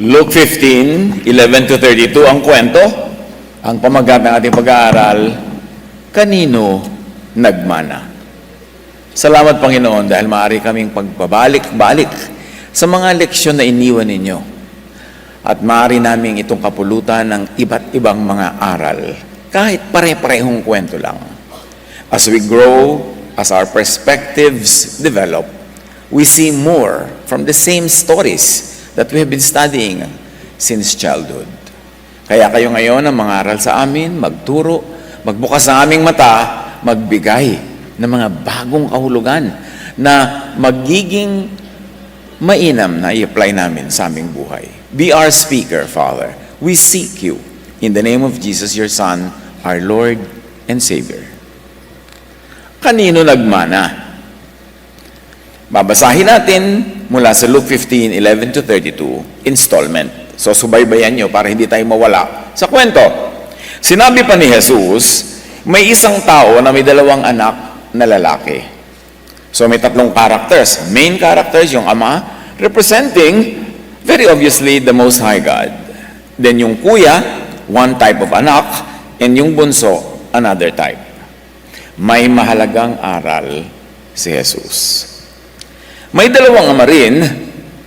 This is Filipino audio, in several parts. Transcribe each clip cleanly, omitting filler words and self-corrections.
Luke 15, 11 to 32, ang kwento, ang pamagat ng ating pag-aaral, kanino nagmana? Salamat, Panginoon, dahil maaari kaming pagbabalik-balik sa mga leksyon na iniwan ninyo. At maaari namin itong kapulutan ng iba't ibang mga aral, kahit pare-parehong kwento lang. As we grow, as our perspectives develop, we see more from the same stories that we have been studying since childhood. Kaya kayo ngayon ang mangaral sa amin, magturo, magbukas sa aming mata, magbigay ng mga bagong kahulugan na magiging mainam na i-apply namin sa aming buhay. Be our speaker, Father. We seek you in the name of Jesus, your Son, our Lord and Savior. Kanino nagmana? Babasahin natin mula sa Luke 15, 11 to 32, installment. So, subaybayan nyo para hindi tayo mawala sa kwento. Sinabi pa ni Jesus, may isang tao na may dalawang anak na lalaki. So, may tatlong characters. Main characters, yung ama, representing, very obviously, the Most High God. Then yung kuya, one type of anak, and yung bunso, another type. May mahalagang aral si Jesus. May dalawang ama rin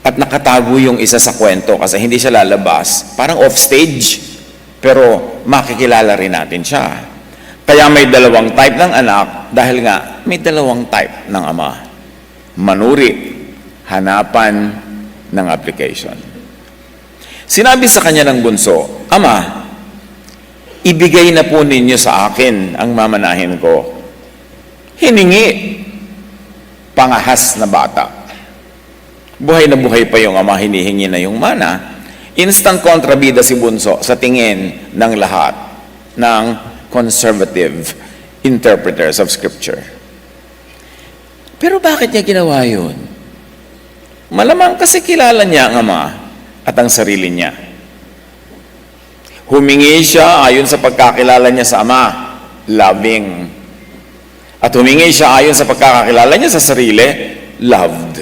at nakatago yung isa sa kwento kasi hindi siya lalabas. Parang off-stage, pero makikilala rin natin siya. Kaya may dalawang type ng anak dahil nga may dalawang type ng ama. Manuri, hanapan ng application. Sinabi sa kanya ng bunso, Ama, ibigay na po ninyo sa akin ang mamanahin ko. Hiningi, pangahas na bata. Buhay na buhay pa yung ama, hinihingi na yung mana. Instant kontrabida si bunso sa tingin ng lahat ng conservative interpreters of Scripture. Pero bakit niya ginawa yun? Malamang kasi kilala niya ang ama at ang sarili niya. Humingi siya ayon sa pagkakilala niya sa ama, loving. At humingi siya ayon sa pagkakakilala niya sa sarili, loved.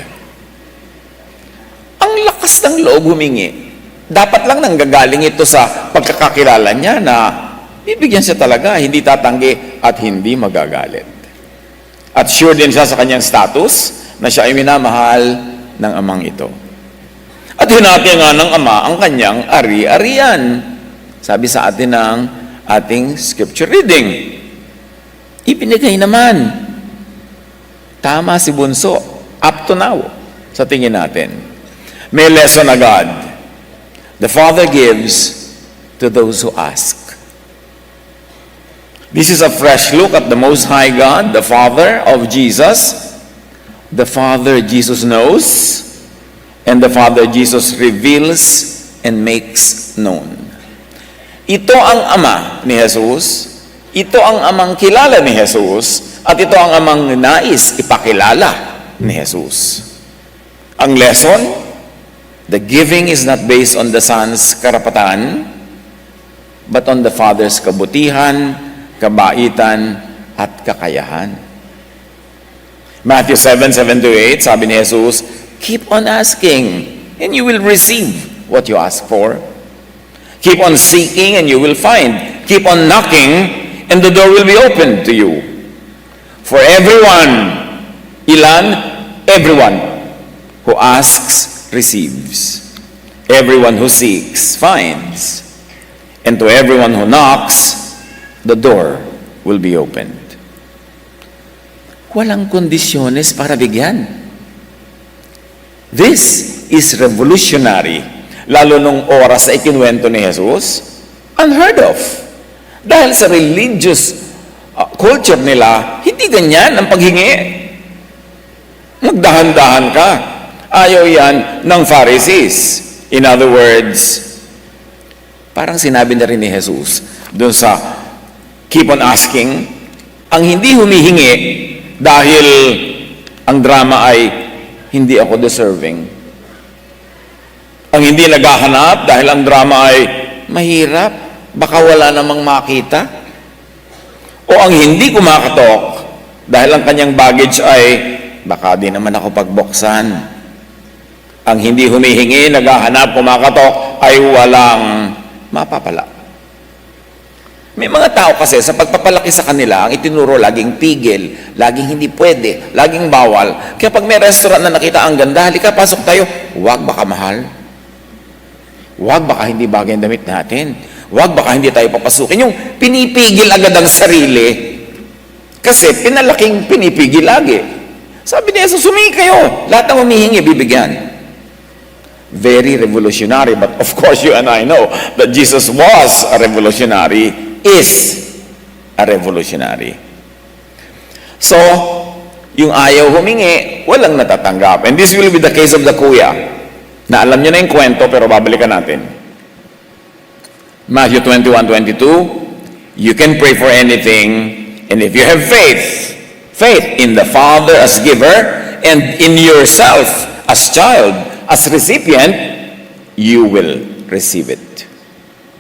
Ang lakas ng loob humingi. Dapat lang nanggagaling ito sa pagkakakilala niya na bibigyan siya talaga, hindi tatanggi at hindi magagalit. At sure din siya sa kanyang status na siya ay minamahal ng amang ito. At hinati nga ng ama ang kanyang ari-arian. Sabi sa atin ng ating scripture reading. Ibinigay naman. Tama si bunso. Up to now, sa tingin natin. May lesson agad. The Father gives to those who ask. This is a fresh look at the Most High God, the Father of Jesus. The Father Jesus knows, and the Father Jesus reveals and makes known. Ito ang ama ni Jesus. Ito ang amang kilala ni Jesus at ito ang amang nais ipakilala ni Jesus. Ang lesson, the giving is not based on the Son's karapatan, but on the Father's kabutihan, kabaitan, at kakayahan. Matthew 7:7-8, sabi ni Jesus, keep on asking, and you will receive what you ask for. Keep on seeking, and you will find. Keep on knocking, and the door will be opened to you. For everyone, ilan? Everyone who asks, receives. Everyone who seeks, finds. And to everyone who knocks, the door will be opened. Walang kondisyones para bigyan. This is revolutionary. Lalo nung oras na ikinwento ni Jesus, unheard of. Dahil sa religious culture nila, hindi ganyan ang paghingi. Magdahan-dahan ka. Ayaw yan ng Pharisees. In other words, parang sinabi na rin ni Jesus doon sa keep on asking, ang hindi humihingi dahil ang drama ay hindi ako deserving. Ang hindi naghahanap dahil ang drama ay mahirap, baka wala namang makita. O ang hindi kumakatok dahil ang kanyang baggage ay baka di naman ako pagbuksan. Ang hindi humihingi, naghahanap, kumakatok, ay walang mapapala. May mga tao kasi sa pagpapalaki sa kanila, ang itinuro laging pigil, laging hindi pwede, laging bawal. Kaya pag may restaurant na nakita ang ganda, halika, pasok tayo. Huwag, baka mahal. Huwag, baka hindi bagay ang damit natin. Huwag, baka hindi tayo papasukin. Yung pinipigil agad ang sarili. Kasi pinalaking pinipigil lagi. Sabi ni Jesus, humingi kayo. Lahat ng humihingi, bibigyan. Very revolutionary. But of course, you and I know that Jesus was a revolutionary, is a revolutionary. So, yung ayaw humingi, walang natatanggap. And this will be the case of the kuya, na alam nyo na yung kwento, pero babalikan natin. Matthew 21:22, you can pray for anything, and if you have faith in the Father as giver, and in yourself as child, as recipient, you will receive it.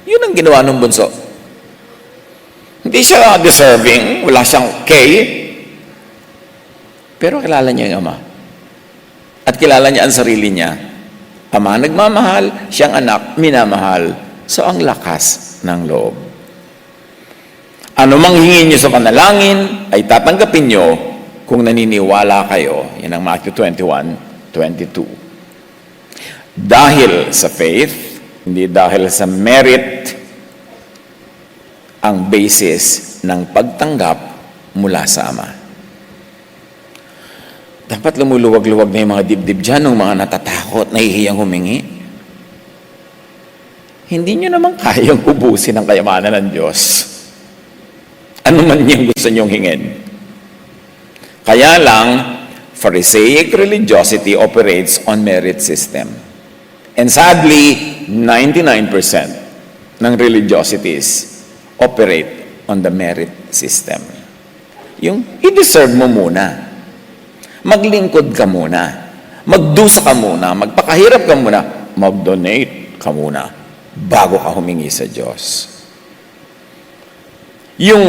Yun ang ginawa ng bunso. Hindi siya deserving, wala siyang K, pero kilala niya yung Ama. At kilala niya ang sarili niya. Ama nagmamahal, siyang anak, minamahal. So ang lakas ng loob. Ano mang hingin niyo sa panalangin, ay tatanggapin niyo kung naniniwala kayo. Yan ang Matthew 21:22. Dahil sa faith, hindi dahil sa merit, ang basis ng pagtanggap mula sa Ama. Dapat lumuluwag-luwag na yung mga dibdib dyan, ng mga natatakot, nahihiyang humingi. Hindi nyo naman kayang ubusin ang kayamanan ng Diyos. Ano man yung gusto nyong hingin. Kaya lang, Pharisaic religiosity operates on merit system. And sadly, 99% ng religiosities operate on the merit system. Yung i-deserve mo muna. Maglingkod ka muna. Magdusa ka muna. Magpakahirap ka muna. Mag-donate ka muna bago ka humingi sa Diyos. Yung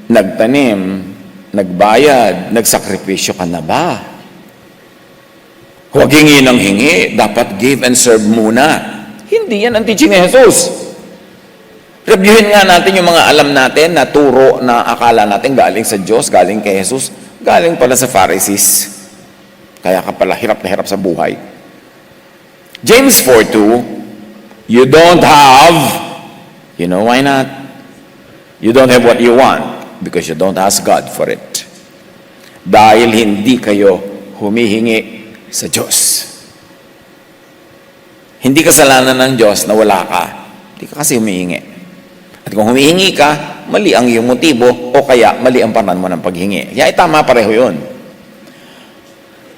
nagtanim, nagbayad, nagsakripisyo ka na ba? Huwag hingi ng hingi. Dapat give and serve muna. Hindi yan ang teaching ni Jesus. Reviewin nga natin yung mga alam natin na turo na akala natin galing sa Diyos, galing kay Jesus, galing pala sa Pharisees. Kaya ka pala hirap na hirap sa buhay. James 4:2, you don't have, you know why not? You don't have what you want because you don't ask God for it. Dahil hindi kayo humihingi sa Diyos. Hindi kasalanan ng Diyos na wala ka. Hindi ka kasi humihingi. At kung humihingi ka, mali ang iyong motibo o kaya mali ang paraan mo ng paghingi. Kaya tama pareho yun.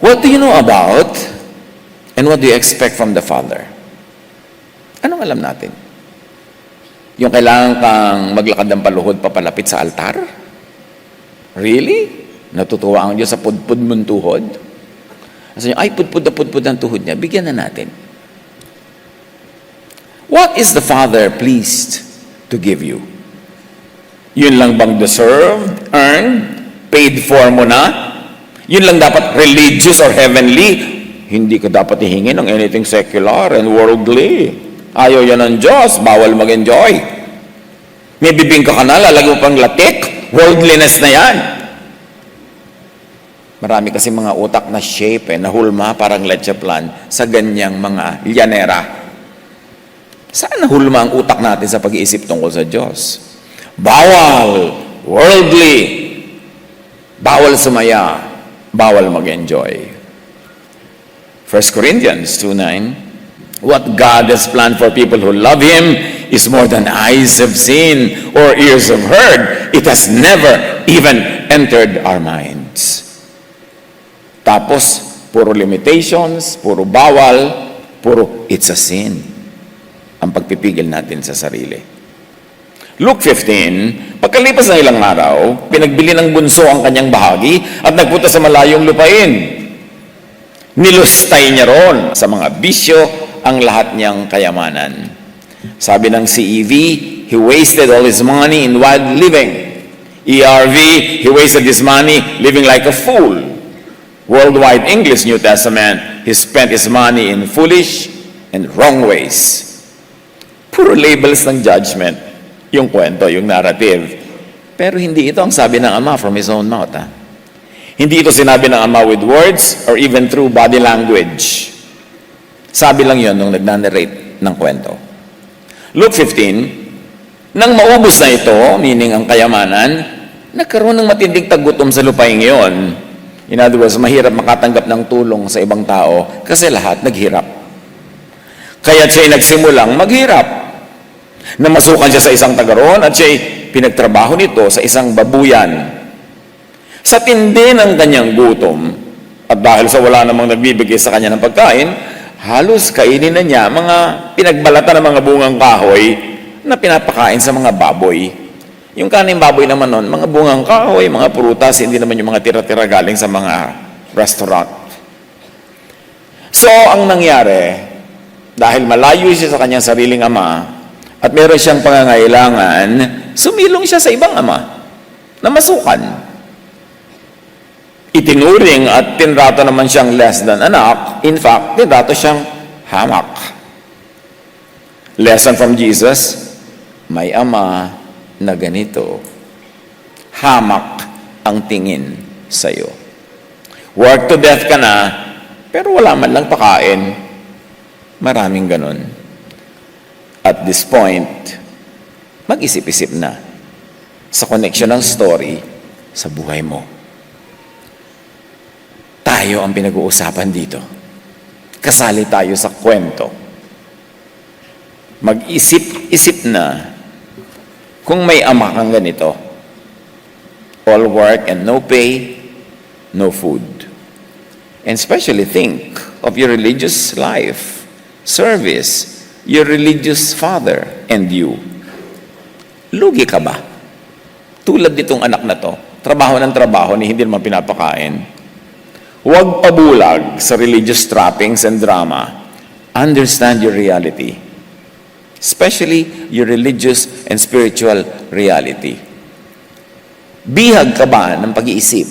What do you know about and what do you expect from the Father? Anong alam natin? Yung kailangan kang maglakad ng paluhod papalapit sa altar? Really? Natutuwa ang Diyos sa pudpud mong tuhod? Kasi ay pudpud na pudpud ang tuhod niya, bigyan na natin. What is the Father pleased to give you? Yun lang bang deserved, earned, paid for mo na? Yun lang dapat religious or heavenly? Hindi ka dapat ihingi ng anything secular and worldly. Ayaw yan ng Diyos, bawal mag-enjoy. May bibingka ka na, lalagyan mo pang latik, worldliness na yan. Marami kasi mga utak na shape, nahulma parang leche plan sa ganyang mga lyanera. Saan nahulma ang utak natin sa pag-iisip tungkol sa Diyos? Bawal, worldly, bawal sumaya, bawal mag-enjoy. 1 Corinthians 2:9, what God has planned for people who love Him is more than eyes have seen or ears have heard. It has never even entered our minds. Tapos, puro limitations, puro bawal, puro it's a sin. Ang pagpipigil natin sa sarili. Luke 15, pagkalipas ng ilang araw, pinagbili ng bunso ang kanyang bahagi at nagpunta sa malayong lupain. Nilustay niya ron sa mga bisyo ang lahat niyang kayamanan. Sabi ng CEV, he wasted all his money in wild living. ERV, he wasted his money living like a fool. Worldwide English New Testament, he spent his money in foolish and wrong ways. Puro labels ng judgment, yung kwento, yung narrative. Pero hindi ito ang sabi ng Ama from His own mouth. Hindi ito sinabi ng Ama with words or even through body language. Sabi lang yon nung nagna-narrate ng kwento. Luke 15, nang maubos na ito, meaning ang kayamanan, nagkaroon ng matinding tagutom sa lupain ngayon. In other words, mahirap makatanggap ng tulong sa ibang tao kasi lahat naghirap. Kaya siya'y nagsimulang maghirap. Namasukan siya sa isang tagaroon at siya'y pinagtrabaho nito sa isang babuyan. Sa tindi ng kanyang gutom, at dahil sa wala namang nagbibigay sa kanya ng pagkain, halos kainin na niya mga pinagbalatan ng mga bungang kahoy na pinapakain sa mga baboy. Yung kaning baboy naman nun, mga bungang kahoy, mga prutas, hindi naman yung mga tira-tira galing sa mga restaurant. So, ang nangyari, dahil malayo siya sa kanyang sariling ama, at meron siyang pangangailangan, sumilong siya sa ibang ama na masukan. Itinuring at tinrato naman siyang less than anak. In fact, tinrato siyang hamak. Lesson from Jesus, may ama na ganito. Hamak ang tingin sa'yo. Work to death ka na, pero wala man lang pakain. Maraming ganun. At this point, mag-isip-isip na sa connection ng story sa buhay mo. Tayo ang pinag-uusapan dito. Kasali tayo sa kwento. Mag-isip-isip na kung may ama kang ganito, all work and no pay, no food. And especially think of your religious life, service, your religious father, and you. Lugi ka ba? Tulad nitong anak na to, trabaho ng trabaho ni hindi naman pinapakain. Huwag pabulag sa religious trappings and drama. Understand your reality. Especially your religious and spiritual reality. Bihag ka ba ng pag-iisip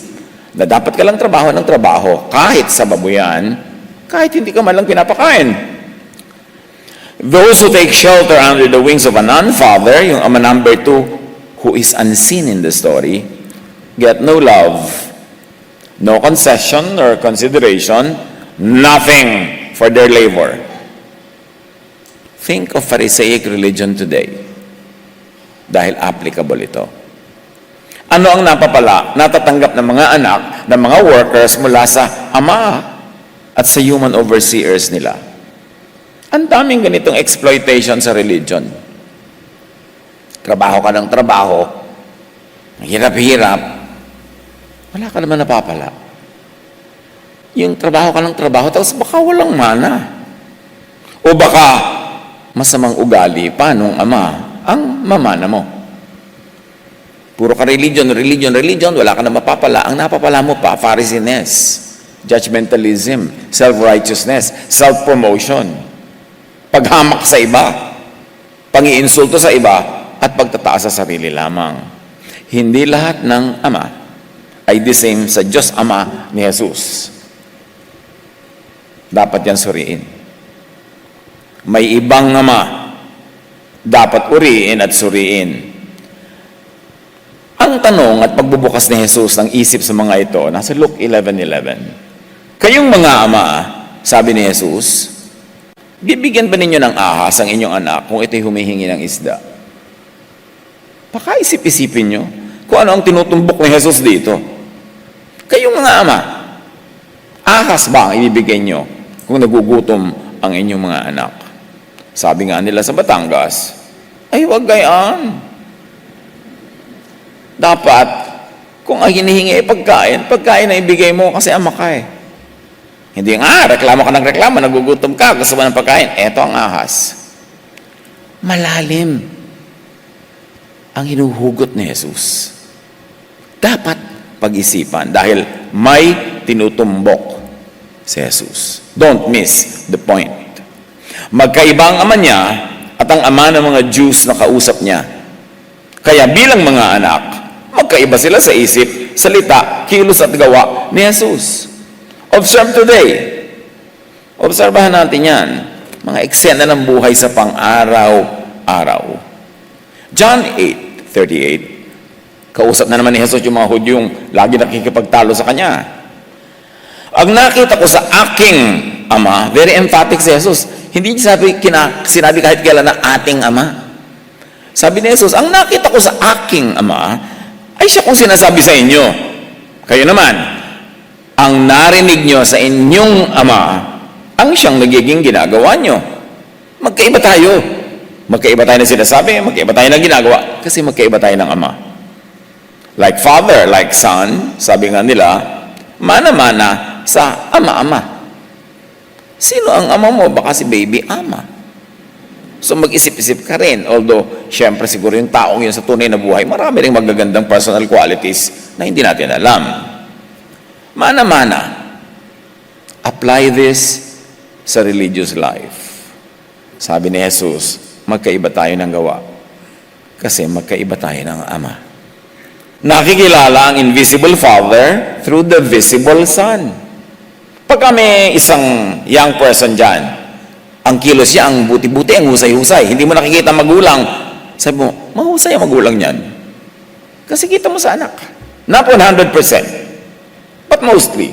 na dapat ka lang trabaho ng trabaho kahit sa babuyan, kahit hindi ka man lang pinapakain? Those who take shelter under the wings of an unfather, yung ama number 2, who is unseen in the story, get no love, no concession or consideration, nothing for their labor. Think of Pharisaic religion today. Dahil applicable ito. Ano ang natatanggap ng mga anak, ng mga workers mula sa ama at sa human overseers nila? Ang daming ganitong exploitation sa religion. Trabaho ka ng trabaho, hirap-hirap, wala ka naman napapala. Yung trabaho ka ng trabaho, tapos baka walang mana. O baka masamang ugali pa nung ama ang mamana mo. Puro ka religion, wala ka na mapapala. Ang napapala mo pa, Pharisiness, judgmentalism, self-righteousness, self-promotion, paghamak sa iba, pang-iinsulto sa iba, at pagtataas sa sarili lamang. Hindi lahat ng ama ay the same sa Diyos Ama ni Jesus. Dapat yan suriin. May ibang ama, dapat uriin at suriin. Ang tanong at pagbubukas ni Jesus ng isip sa mga ito, nasa Luke 11:11. Kayong mga ama, sabi ni Jesus, bibigyan ba ninyo ng ahas ang inyong anak kung ito'y humihingi ng isda? Pakaisip-isipin nyo kung ano ang tinutumbok ni Jesus dito. Kayong mga ama, ahas ba ang ibibigay nyo kung nagugutom ang inyong mga anak? Sabi nga nila sa Batangas, ay huwag gayaan. Dapat, kung ang hinihingi ay pagkain na ibigay mo kasi ama ka eh. Hindi nga, reklamo ka ng reklamo, nagugutom ka, gusto mo ng pagkain, eto ang ahas. Malalim ang hinuhugot ni Jesus. Dapat pag-isipan dahil may tinutumbok si Jesus. Don't miss the point. Magkaiba ang ama niya at ang ama ng mga Jews na kausap niya. Kaya bilang mga anak, magkaiba sila sa isip, salita, kilos at gawa ni Jesus. Observe today. Obserbahan natin yan. Mga eksena ng buhay sa pang-araw-araw. John 8:38. Kausap na naman ni Jesus yung mga Hudyong lagi nakikipagtalo sa kanya. Ang nakita ko sa aking Ama, very emphatic si Jesus. Hindi niya sinabi kahit kailan na ating Ama. Sabi ni Jesus, ang nakita ko sa aking Ama, ay siya kung sinasabi sa inyo. Kayo naman, ang narinig nyo sa inyong Ama, ang siyang nagiging ginagawa nyo. Magkaiba tayo. Magkaiba tayo ng sinasabi, magkaiba tayo ng ginagawa, kasi magkaiba tayo ng Ama. Like Father, like Son, sabi nga nila, mana-mana sa ama-ama. Sino ang ama mo? Baka si baby ama. So mag-isip-isip ka rin. Although, syempre siguro yung taong yun sa tunay na buhay, marami rin magagandang personal qualities na hindi natin alam. Mana-mana. Apply this sa religious life. Sabi ni Jesus, magkaiba tayo ng gawa. Kasi magkaiba tayo ng Ama. Nakikilala ang invisible Father through the visible Son. Pag kami isang young person dyan, ang kilos niya, ang buti-buti, ang husay-husay. Hindi mo nakikita magulang. Sabi mo, mahusay ang magulang niyan. Kasi kita mo sa anak. Not 100%. But mostly.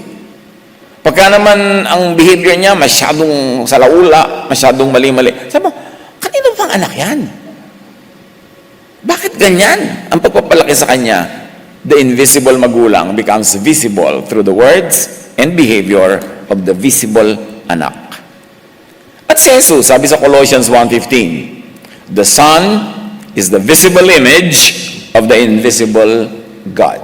Pagka naman ang behavior niya masyadong salaula, masyadong mali-mali. Sabi mo, kanino pang anak yan? Bakit ganyan ang pagpapalaki sa kanya? The invisible magulang becomes visible through the words and behavior of the visible anak. At si Jesus, sabi sa Colossians 1:15, the Son is the visible image of the invisible God.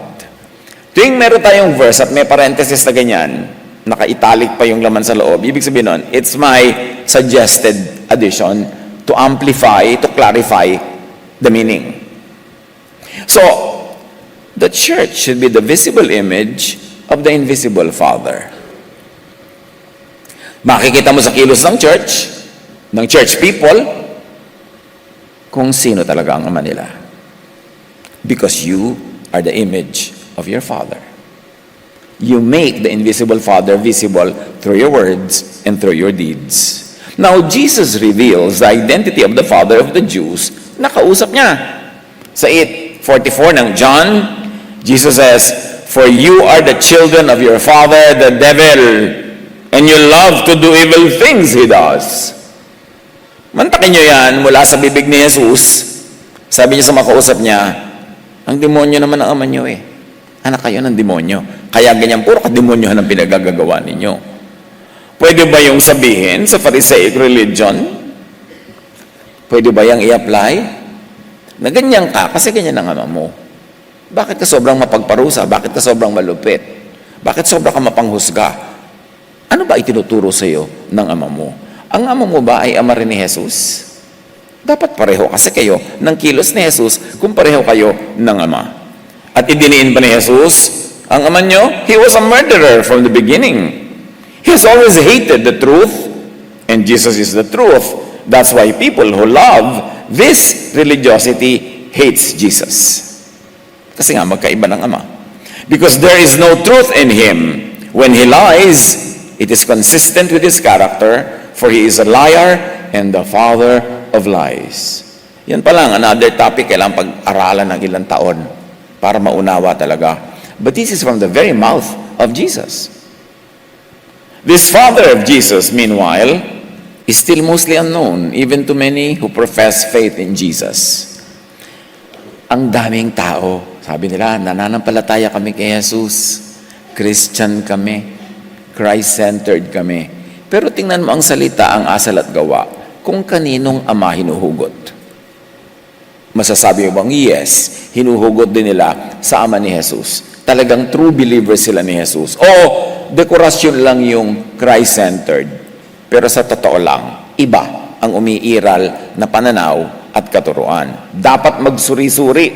Tuwing meron tayong verse at may parenthesis na ganyan, naka-italic pa yung laman sa loob, ibig sabihin nun, it's my suggested addition to amplify, to clarify the meaning. So, the church should be the visible image of the invisible Father. Makikita mo sa kilos ng church people, kung sino talaga ang ama nila. Because you are the image of your Father. You make the invisible Father visible through your words and through your deeds. Now, Jesus reveals the identity of the Father of the Jews. Nakausap niya. Sa 8:44 ng John, Jesus says, "For you are the children of your father, the devil, and you love to do evil things he does." Mantakin nyo yan mula sa bibig ni Jesus. Sabi niya sa makausap niya, ang demonyo naman ang ama nyo eh. Anak kayo ng demonyo. Kaya ganyan, puro kademonyohan ang pinagagagawa ninyo. Pwede ba yung sabihin sa Pharisaic religion? Pwede ba yung i-apply? Na ganyan ka, kasi ganyan ang ama mo. Bakit ka sobrang mapagparusa? Bakit ka sobrang malupit? Bakit sobrang ka mapanghusga? Ano ba itinuturo sa iyo ng ama mo? Ang ama mo ba ay ama rin ni Jesus? Dapat pareho kasi kayo ng kilos ni Jesus kung pareho kayo ng ama. At idiniin ba ni Jesus ang ama nyo? He was a murderer from the beginning. He has always hated the truth, and Jesus is the truth. That's why people who love this religiosity hates Jesus. Kasi nga, magkaiba ng Ama. Because there is no truth in Him. When He lies, it is consistent with His character, for He is a liar and the father of lies. Yan pa lang, another topic, kailangan pag-aralan ng ilang taon para maunawa talaga. But this is from the very mouth of Jesus. This Father of Jesus, meanwhile, is still mostly unknown, even to many who profess faith in Jesus. Ang daming tao, sabi nila, nananampalataya kami kay Jesus, Christian kami, Christ-centered kami. Pero tingnan mo ang salita, ang asal at gawa, kung kaninong ama hinuhugot. Masasabi mo bang, yes, hinuhugot din nila sa ama ni Jesus. Talagang true believers sila ni Jesus. O dekorasyon lang yung Christ-centered. Pero sa totoo lang, iba ang umiiral na pananaw at katuruan. Dapat magsuri-suri.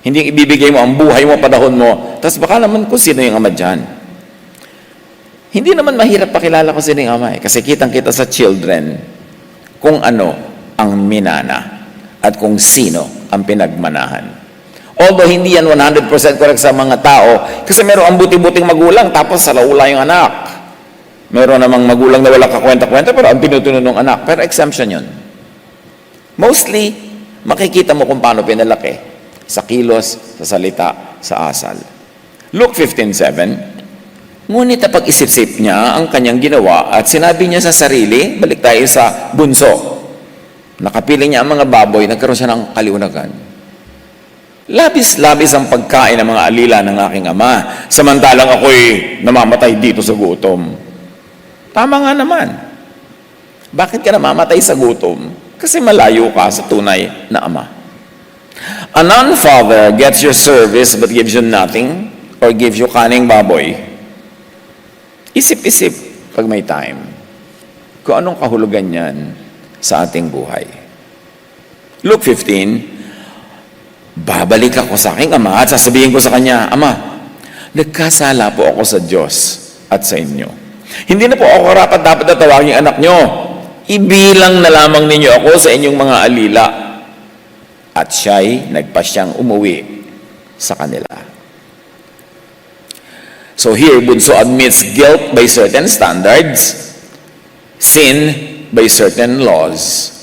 Hindi ibibigay mo ang buhay mo, panahon mo, tapos baka naman kung sino yung ama dyan. Hindi naman mahirap pakilala kung sino yung ama eh. Kasi kitang-kita sa children kung ano ang minana at kung sino ang pinagmanahan. Although hindi yan 100% correct sa mga tao, kasi meron ang buti-buting magulang tapos salaula yung anak. Meron namang magulang na wala kakwenta-kwenta, pero ang tinutunan ng anak. Pero exemption yun. Mostly, makikita mo kung paano pinalaki. Sa kilos, sa salita, sa asal. Luke 15:7, ngunit napag-isip-isip niya ang kanyang ginawa at sinabi niya sa sarili, balik tayo sa bunso. Nakapiling niya ang mga baboy, nagkaroon siya ng kaliwanagan. Labis-labis ang pagkain ng mga alila ng aking ama, samantalang ako'y namamatay dito sa gutom. Tama nga naman. Bakit ka namamatay sa gutom? Kasi malayo ka sa tunay na ama. A non-father gets your service but gives you nothing or gives you kaning baboy. Isip-isip pag may time kung anong kahulugan niyan sa ating buhay. Luke 15, babalik ako sa aking ama at sasabihin ko sa kanya, Ama, nagkasala po ako sa Diyos at sa inyo. Hindi na po ako dapat na tawagin anak nyo. Ibilang na lamang ninyo ako sa inyong mga alila. At siya'y nagpasyang umuwi sa kanila. So here, bunso admits guilt by certain standards, sin by certain laws.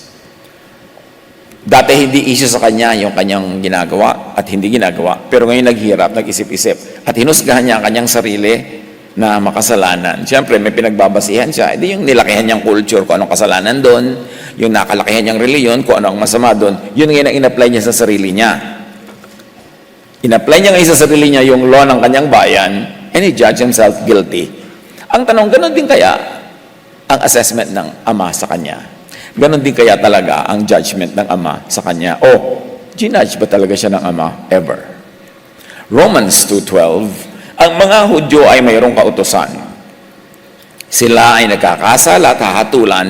Dati hindi issue sa kanya yung kanyang ginagawa at hindi ginagawa. Pero ngayon naghirap, nag-isip-isip. At hinusgahan niya ang kanyang sarili na makasalanan. Siyempre, may pinagbabasihan siya. Hindi yung nilakihan niyang culture, kung anong kasalanan doon, yung nakalakihan niyang reliyon, kung ano ang masama doon, yun ngayon ang in-apply niya sa sarili niya. In-apply niya ngayon sa sarili niya yung law ng kanyang bayan, and he judged himself guilty. Ang tanong, ganun din kaya ang assessment ng ama sa kanya? Ganon din kaya talaga ang judgment ng ama sa kanya? O, ginudge ba talaga siya ng ama? Ever. Romans 2:12, ang mga Hudyo ay mayroong kautusan. Sila ay nagkakasala at hahatulan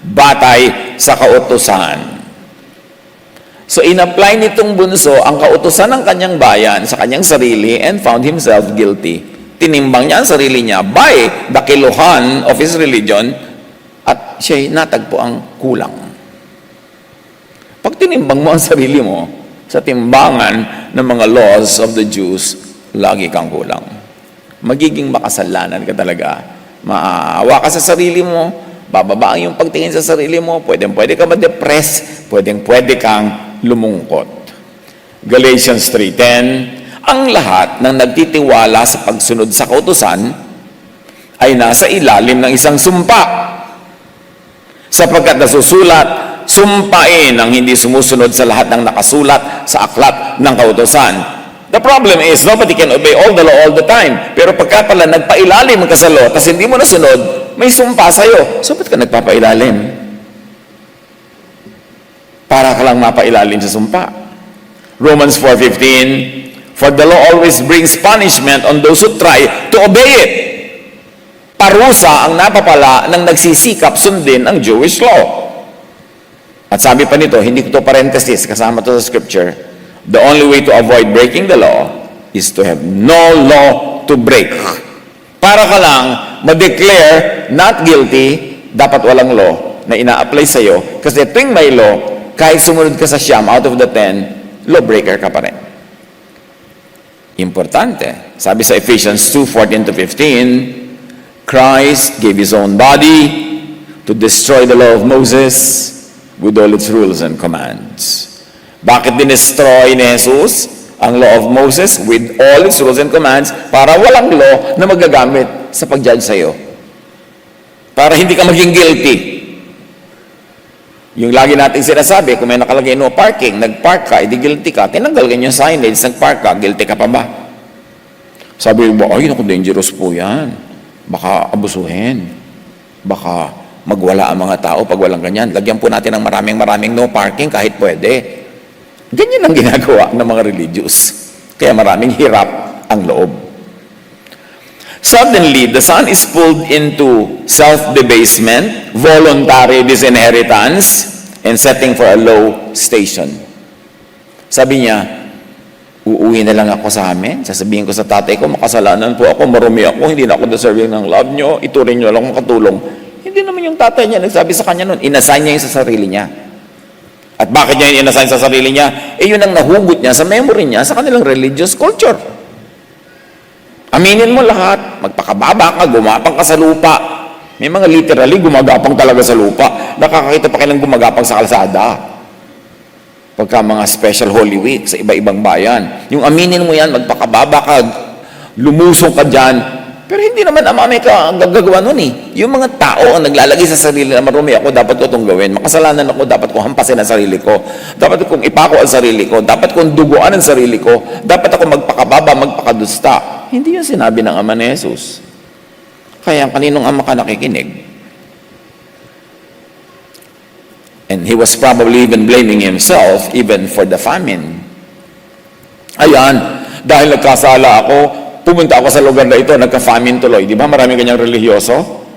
batay sa kautusan. So, in-apply nitong bunso ang kautusan ng kanyang bayan sa kanyang sarili and found himself guilty. Tinimbang niya ang sarili niya by the kiluhan of his religion at siya'y natagpo ang kulang. Pag tinimbang mo ang sarili mo sa timbangan ng mga laws of the Jews, lagi kang kulang. Magiging makasalanan ka talaga. Maaawa ka sa sarili mo, bababa ang yung pagtingin sa sarili mo, pwede ka ma-depress, pwede kang lumungkot. Galatians 3:10, ang lahat ng nagtitiwala sa pagsunod sa kautusan ay nasa ilalim ng isang sumpa. Sapagkat nasusulat, sumpain ang hindi sumusunod sa lahat ng nakasulat sa aklat ng kautusan. The problem is, nobody can obey all the law all the time. Pero pagka pala nagpailalim ka sa law, tapos hindi mo nasunod, may sumpa sa'yo. So, ba't ka nagpapailalim? Para ka lang mapailalim sa sumpa. Romans 4:15, for the law always brings punishment on those who try to obey it. Parusa ang napapala ng nagsisikap sundin ang Jewish law. At sabi pa nito, hindi ko to parenthesis, kasama to sa scripture, the only way to avoid breaking the law is to have no law to break. Para ka lang ma-declare not guilty, dapat walang law na ina-apply sa'yo. Kasi tuwing may law, kahit sumunod ka sa siyam out of the 10, lawbreaker ka pa rin. Importante. Sabi sa Ephesians 2:14-15, Christ gave His own body to destroy the law of Moses with all its rules and commands. Bakit dinestroy ni Jesus ang law of Moses with all its rules and commands? Para walang law na magagamit sa pag-judge sa'yo. Para hindi ka maging guilty. Yung lagi natin sinasabi, kung may nakalagay no parking, nag-park ka, edi guilty ka, tinanggal ganyan yung signage, nag-park ka, guilty ka pa ba? Sabi mo, ay, naku, dangerous po yan. Baka abusuhin. Baka magwala ang mga tao pag walang ganyan. Lagyan po natin ng maraming no parking kahit pwede. Ganyan ang ginagawa ng mga religious. Kaya maraming hirap ang loob. Suddenly, the son is pulled into self-debasement, voluntary disinheritance, and setting for a low station. Sabi niya, uuwi na lang ako sa amin. Sasabihin ko sa tatay ko, makasalanan po ako, marumi ako, hindi na ako deserving ng love nyo, ituring nyo lang makatulong. Hindi naman yung tatay niya nagsabi sa kanya noon, inassign niya yung sa sarili niya. At bakit niya yung inassign sa sarili niya? Yun ang nahugot niya sa memory niya sa kanilang religious culture. Aminin mo lahat, magpakababa ka, gumapang ka sa lupa, May mga literally gumagapang talaga sa lupa. Nakakakita pa kailang gumagapang sa kalsada. Pagka mga special Holy Week sa iba-ibang bayan. Yung aminin mo yan, magpakababa ka, lumusong ka dyan. Pero hindi naman amamay ka ang gagawa nun eh. Yung mga tao ang naglalagay sa sarili na marumi ako, dapat ko itong gawin. Makasalanan ako, dapat ko hampasin ang sarili ko. Dapat kong ipako ang sarili ko. Dapat kong duguan ang sarili ko. Dapat ako magpakababa, magpakadusta. Hindi yun sinabi ng Ama ni Jesus. Kaya kaninong ama ka nakikinig? And he was probably even blaming himself even for the famine. Ayan, dahil nagkasala ako, pumunta ako sa lugar na ito, nagka-famine tuloy. Di ba maraming ganyang religyoso?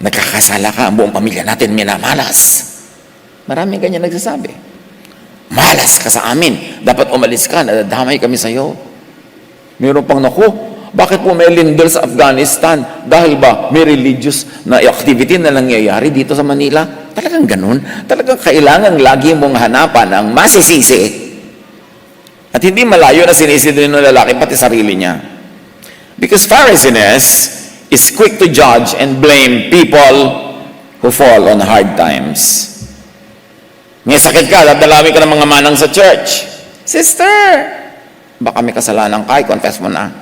Nagkakasala ka, ang buong pamilya natin minamalas. Maraming ganyan nagsasabi. Malas ka sa amin. Dapat umalis ka, nadadamay kami sa iyo. Meron pang naku, bakit po may lindol sa Afghanistan? Dahil ba may religious na activity na nangyayari dito sa Manila? Talagang ganun. Talagang kailangan lagi mong hanapan ang masisisi. At hindi malayo na sinisi-din ng lalaki pati sarili niya. Because Pharisees is quick to judge and blame people who fall on hard times. May sakit ka, dadalawin ka ng mga manang sa church. Sister, baka may kasalanan ka, confess mo na.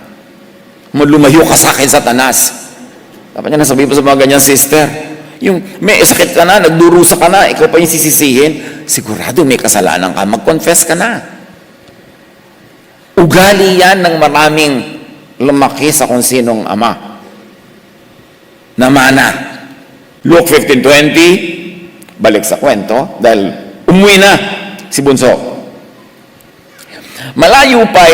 Lumayo ka sa akin, Satanas. Dapat niya nasabihin po sa mga ganyan, sister. Yung may sakit ka na, nagdurusa ka na, ikaw pa yung sisisihin, sigurado may kasalanan ka, mag-confess ka na. Ugali yan ng maraming lumaki sa kung sinong ama. Namana. Luke 15:20, balik sa kwento, dahil umuwi na si Bunso. Malayo pa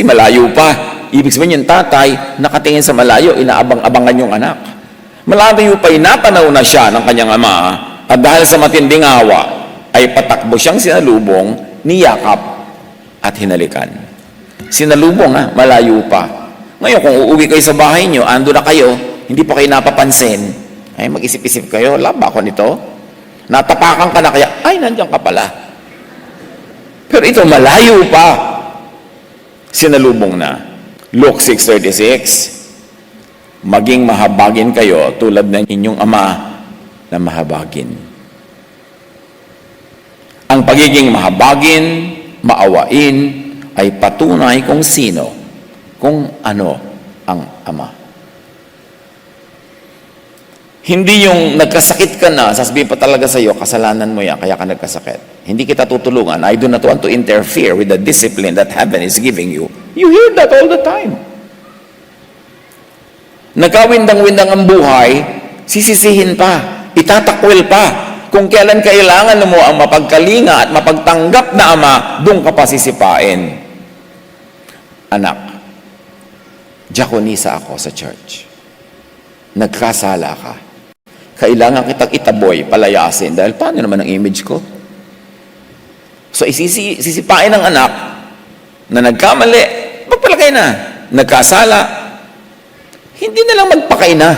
malayo pa. Ibig sabihin yung tatay, nakatingin sa malayo, inaabang-abangan yung anak. Malayo pa, natanaw na siya ng kanyang ama, at dahil sa matinding awa, ay patakbo siyang sinalubong, niyakap, at hinalikan. Sinalubong malayo pa. Ngayon, kung uuwi kayo sa bahay nyo, ando na kayo, hindi pa kayo napapansin, ay mag-isip-isip kayo, laba ako nito? Natapakan ka na kaya, ay, nandiyan ka pala. Pero ito, malayo pa. Sinalubong na. Luke 6:36, maging mahabagin kayo tulad ng inyong ama na mahabagin. Ang pagiging mahabagin, maawain, ay patunay kung sino, kung ano ang ama. Hindi yung nagkasakit ka na, sasabihin pa talaga sa iyo, kasalanan mo yan, kaya ka nagkasakit. Hindi kita tutulungan. I do not want to interfere with the discipline that heaven is giving you. You hear that all the time. Nagkawindang-windang ang buhay, sisisihin pa, itatakwil pa. Kung kailan kailangan mo ang mapagkalinga at mapagtanggap na ama, doon ka pa sisipain. Anak, diakonisa ako sa church. Nagkasala ka. Kailangan kitang itaboy, palayasin, dahil paano naman ang image ko? So, sisipain ng anak na nagkamali, magpalagay na, nagkasala, hindi na lang magpakay na.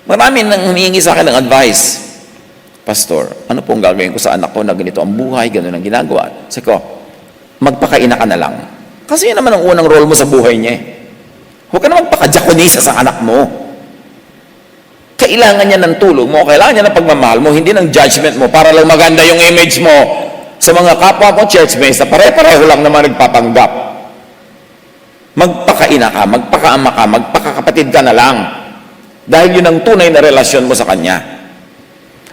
Marami nang humihingi sa akin ng advice. Pastor, ano pong gagawin ko sa anak ko na ganito ang buhay, ganun ang ginagawa? Sabi ko, magpakaina ka na lang. Kasi yun naman ang unang role mo sa buhay niya. Huwag ka na magpaka-diakonisa sa anak mo. Kailangan niya ng tulong mo, kailangan niya ng pagmamahal mo, hindi ng judgment mo para lang maganda yung image mo sa mga kapwa ko churchmates na pare-pareho lang naman nagpapanggap. Magpakaina ka, magpakaama ka, magpakakapatid ka na lang. Dahil yun ang tunay na relasyon mo sa kanya.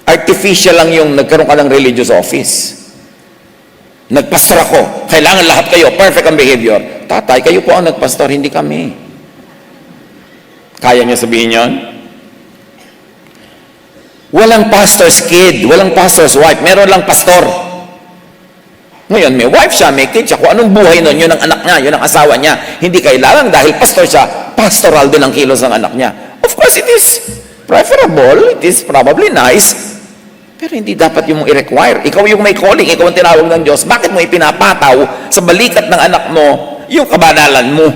Artificial lang yung nagkaroon ka ng religious office. Nagpastor ako, kailangan lahat kayo, perfect ang behavior. Tatay, kayo po ang nagpastor, hindi kami. Kaya niya sabihin yun? Walang pastor's kid, walang pastor's wife, meron lang pastor. Ngayon, may wife siya, may kid siya, kung anong buhay nun, yun ang anak niya, yun ang asawa niya. Hindi kailangan dahil pastor siya, pastoral din ang kilos ng anak niya. Of course, it is preferable, it is probably nice, pero hindi dapat yung i-require. Ikaw yung may calling, ikaw ang tinawag ng Diyos. Bakit mo ipinapataw sa balikat ng anak mo yung kabanalan mo?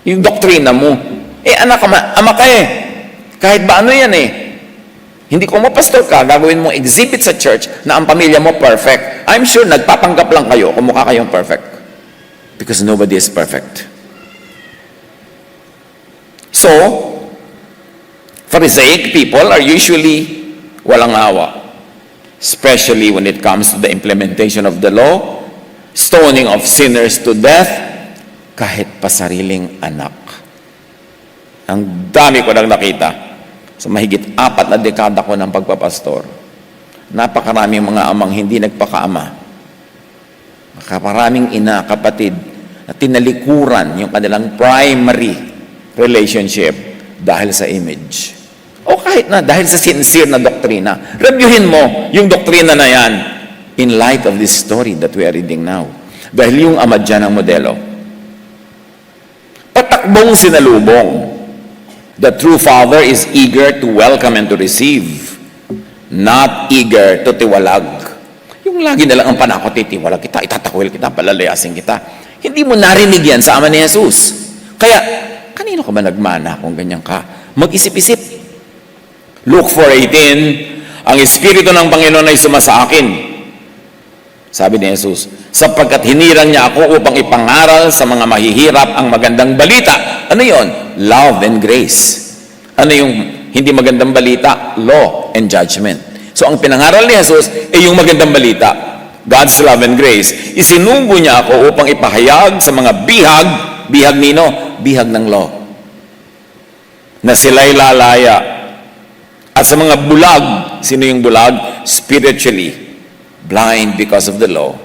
Yung doktrina mo? Anak, ama ka Kahit ba ano yan Hindi ko pastor ka, gagawin mo exhibit sa church na ang pamilya mo perfect. I'm sure nagpapanggap lang kayo kung mukha kayong perfect. Because nobody is perfect. So, Pharisaic people are usually walang awa, especially when it comes to the implementation of the law, stoning of sinners to death, kahit pa sariling anak. Ang dami ko nang nakita sa mahigit 4 na dekada ko ng pagpapastor. Napakaraming mga amang hindi nagpakaama. Napakaraming ina, kapatid, na tinalikuran yung kanilang primary relationship dahil sa image. O kahit na dahil sa sincere na doktrina. Reviewin mo yung doktrina na yan in light of this story that we are reading now. Dahil yung ama dyan ang modelo. Patakbong sinalubong. The true father is eager to welcome and to receive, not eager to tiwalag. Yung lagi na lang ang panakot, titiwalag kita, itatakwil kita, palalayasin kita. Hindi mo narinig yan sa ama ni Jesus. Kaya, kanino ka ba nagmana kung ganyan ka? Mag-isip-isip. Luke 4:18, ang Espiritu ng Panginoon ay sumasa akin. Sabi ni Jesus, sapagkat hinirang niya ako upang ipangaral sa mga mahihirap ang magandang balita. Ano yon? Love and grace. Ano yung hindi magandang balita? Law and judgment. So ang pinangaral ni Jesus ay yung magandang balita. God's love and grace. Isinugo niya ako upang ipahayag sa mga bihag, bihag nino? Bihag ng law. Na sila'y lalaya. At sa mga bulag, sino yung bulag? Spiritually blind because of the law,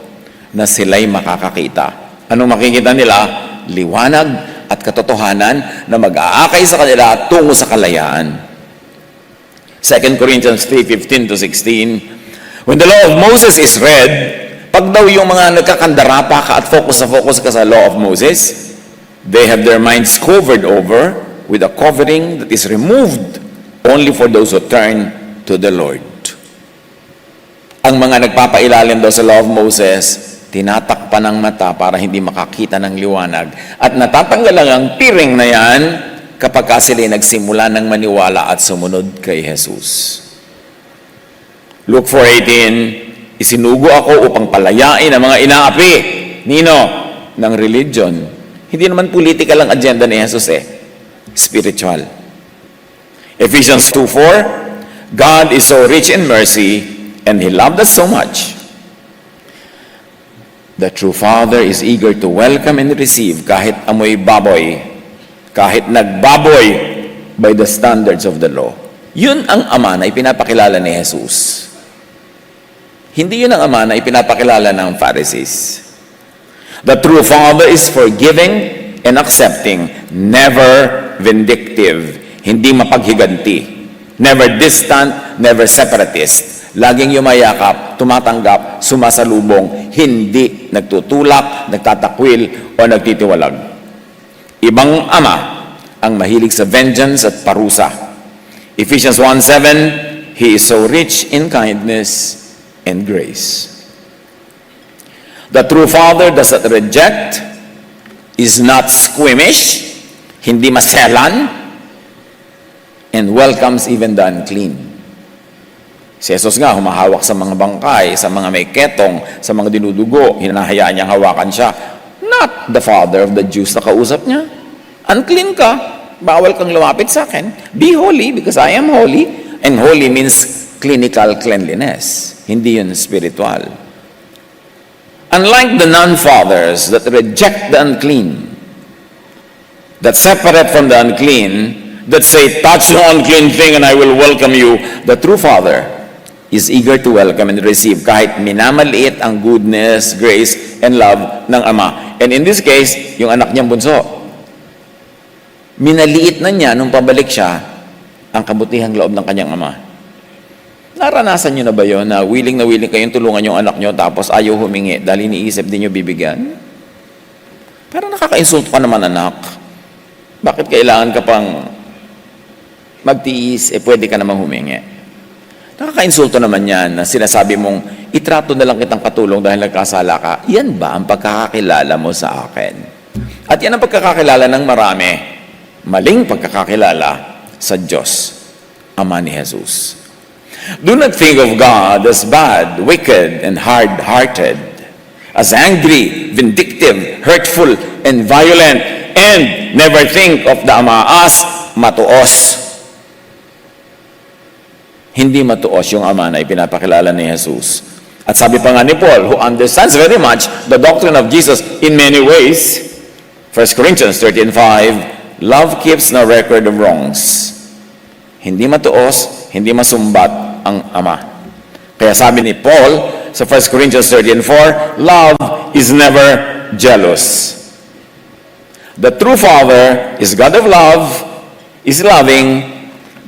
na sila'y makakakita. Anong makikita nila? Liwanag at katotohanan na mag-aakay sa kanila tungo sa kalayaan. 2 Corinthians 3:15-16, when the law of Moses is read, pag daw yung mga nagkakandarapa ka at focus ka sa law of Moses, they have their minds covered over with a covering that is removed only for those who turn to the Lord. Ang mga nagpapailalim daw sa law of Moses, tinatakpan ng mata para hindi makakita ng liwanag. At natatanggal lang ang tiring na yan kapag sila nagsimula ng maniwala at sumunod kay Jesus. Luke 4:18, isinugo ako upang palayain ang mga inaapi, nino, ng religion. Hindi naman political ang agenda ni Jesus spiritual. Ephesians 2:4, God is so rich in mercy and He loved us so much. The true Father is eager to welcome and receive kahit amoy baboy, kahit nagbaboy by the standards of the law. Yun ang ama na ipinapakilala ni Jesus. Hindi yun ang ama na ipinapakilala ng Pharisees. The true Father is forgiving and accepting, never vindictive. Hindi mapaghiganti. Never distant, never separatist. Laging yumayakap, tumatanggap, sumasalubong, hindi nagtutulak, nagtatakwil, o nagtitiwalag. Ibang ama ang mahilig sa vengeance at parusa. Ephesians 1:7, He is so rich in kindness and grace. The true Father does not reject, is not squeamish, hindi maselan, and welcomes even the unclean. Si Jesus nga, humahawak sa mga bangkay, sa mga may ketong, sa mga dinudugo, hinahayaan niyang hawakan siya. Not the father of the Jews na kausap niya. Unclean ka, bawal kang lumapit sa akin. Be holy because I am holy. And holy means clinical cleanliness. Hindi yun spiritual. Unlike the non-fathers that reject the unclean, that separate from the unclean, that say, touch the unclean thing and I will welcome you. The true Father is eager to welcome and receive kahit minamaliit ang goodness, grace, and love ng Ama. And in this case, yung anak niyang bunso, minaliit na niya nung pabalik siya ang kabutihang loob ng kanyang ama. Naranasan niyo na ba yun na willing kayong tulungan yung anak niyo tapos ayaw humingi dahil iniisip din niyo bibigyan? Pero nakaka-insulto ka naman, anak. Bakit kailangan ka pang magtiis, pwede ka namang humingi. Nakaka-insulto naman yan na sinasabi mong, itrato na lang kitang katulong dahil nagkasala ka. Yan ba ang pagkakakilala mo sa akin? At yan ang pagkakakilala ng marami. Maling pagkakakilala sa Diyos, Ama ni Jesus. Do not think of God as bad, wicked, and hard-hearted, as angry, vindictive, hurtful, and violent, and never think of the Ama as matuos. Hindi matuos yung ama na ipinapakilala ni Jesus. At sabi pa nga ni Paul, who understands very much the doctrine of Jesus in many ways, 1 Corinthians 13:5, love keeps no record of wrongs. Hindi matuos, hindi masumbat ang ama. Kaya sabi ni Paul sa 1 Corinthians 13:4, love is never jealous. The true Father is God of love, is loving.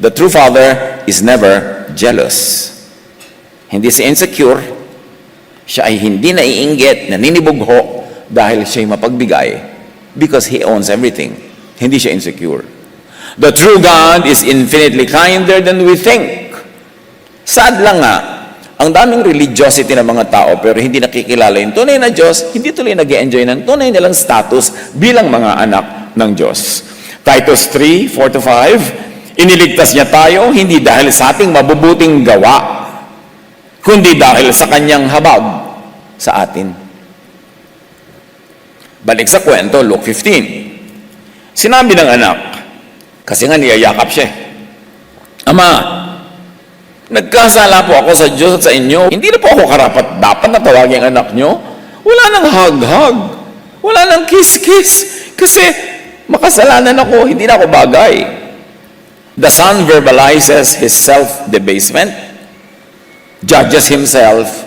The true Father is never jealous. Hindi siya insecure. Siya ay hindi naiinggit, naninibugho dahil siya'y mapagbigay because He owns everything. Hindi siya insecure. The true God is infinitely kinder than we think. Sad lang nga, ang daming religiosity ng mga tao pero hindi nakikilala yung tunay na Diyos, hindi tuloy nag-enjoy ng tunay nilang status bilang mga anak ng Diyos. Titus 3:4-5, iniligtas niya tayo hindi dahil sa ating mabubuting gawa, kundi dahil sa kanyang habag sa atin. Balik sa kwento, Luke 15. Sinabi ng anak, kasi nga niyayakap siya, Ama, nagkasala po ako sa Diyos at sa inyo. Hindi na po ako karapat dapat na tawagin ang anak nyo. Wala nang hug-hug. Wala nang kiss-kiss. Kasi makasalanan ako, hindi na ako bagay. The son verbalizes his self-debasement, judges himself,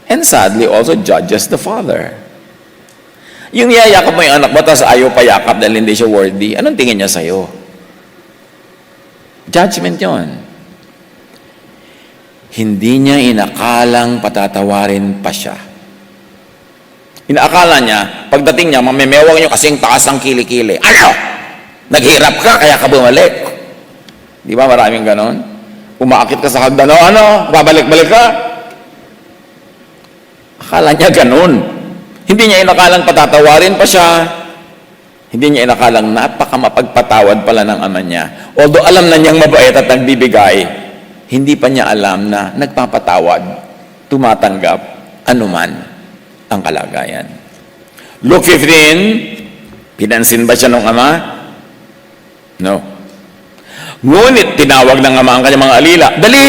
and sadly also judges the father. Yung yayakap mo yung anak mo, tapos ayaw payakap dahil hindi siya worthy, anong tingin niya sa'yo? Judgment yon. Hindi niya inakalang patatawarin pa siya. Inaakala niya, pagdating niya, mamemewang niyo kasing taas ng kilikili. Ano? Naghirap ka, kaya ka bumalik. Di ba maraming ganon? Umaakit ka sa hagdan, ano? Babalik-balik ka? Akala niya ganon. Hindi niya inakalang patatawarin pa siya. Hindi niya inakalang napakamapagpatawad pala ng ama niya. Although alam na niyang mabait at nagbibigay, hindi pa niya alam na nagpapatawad, tumatanggap, anuman ang kalagayan. Luke 15, pinansin ba siya ng ama? No. Ngunit tinawag ng ama ang kanyang mga alila, dali,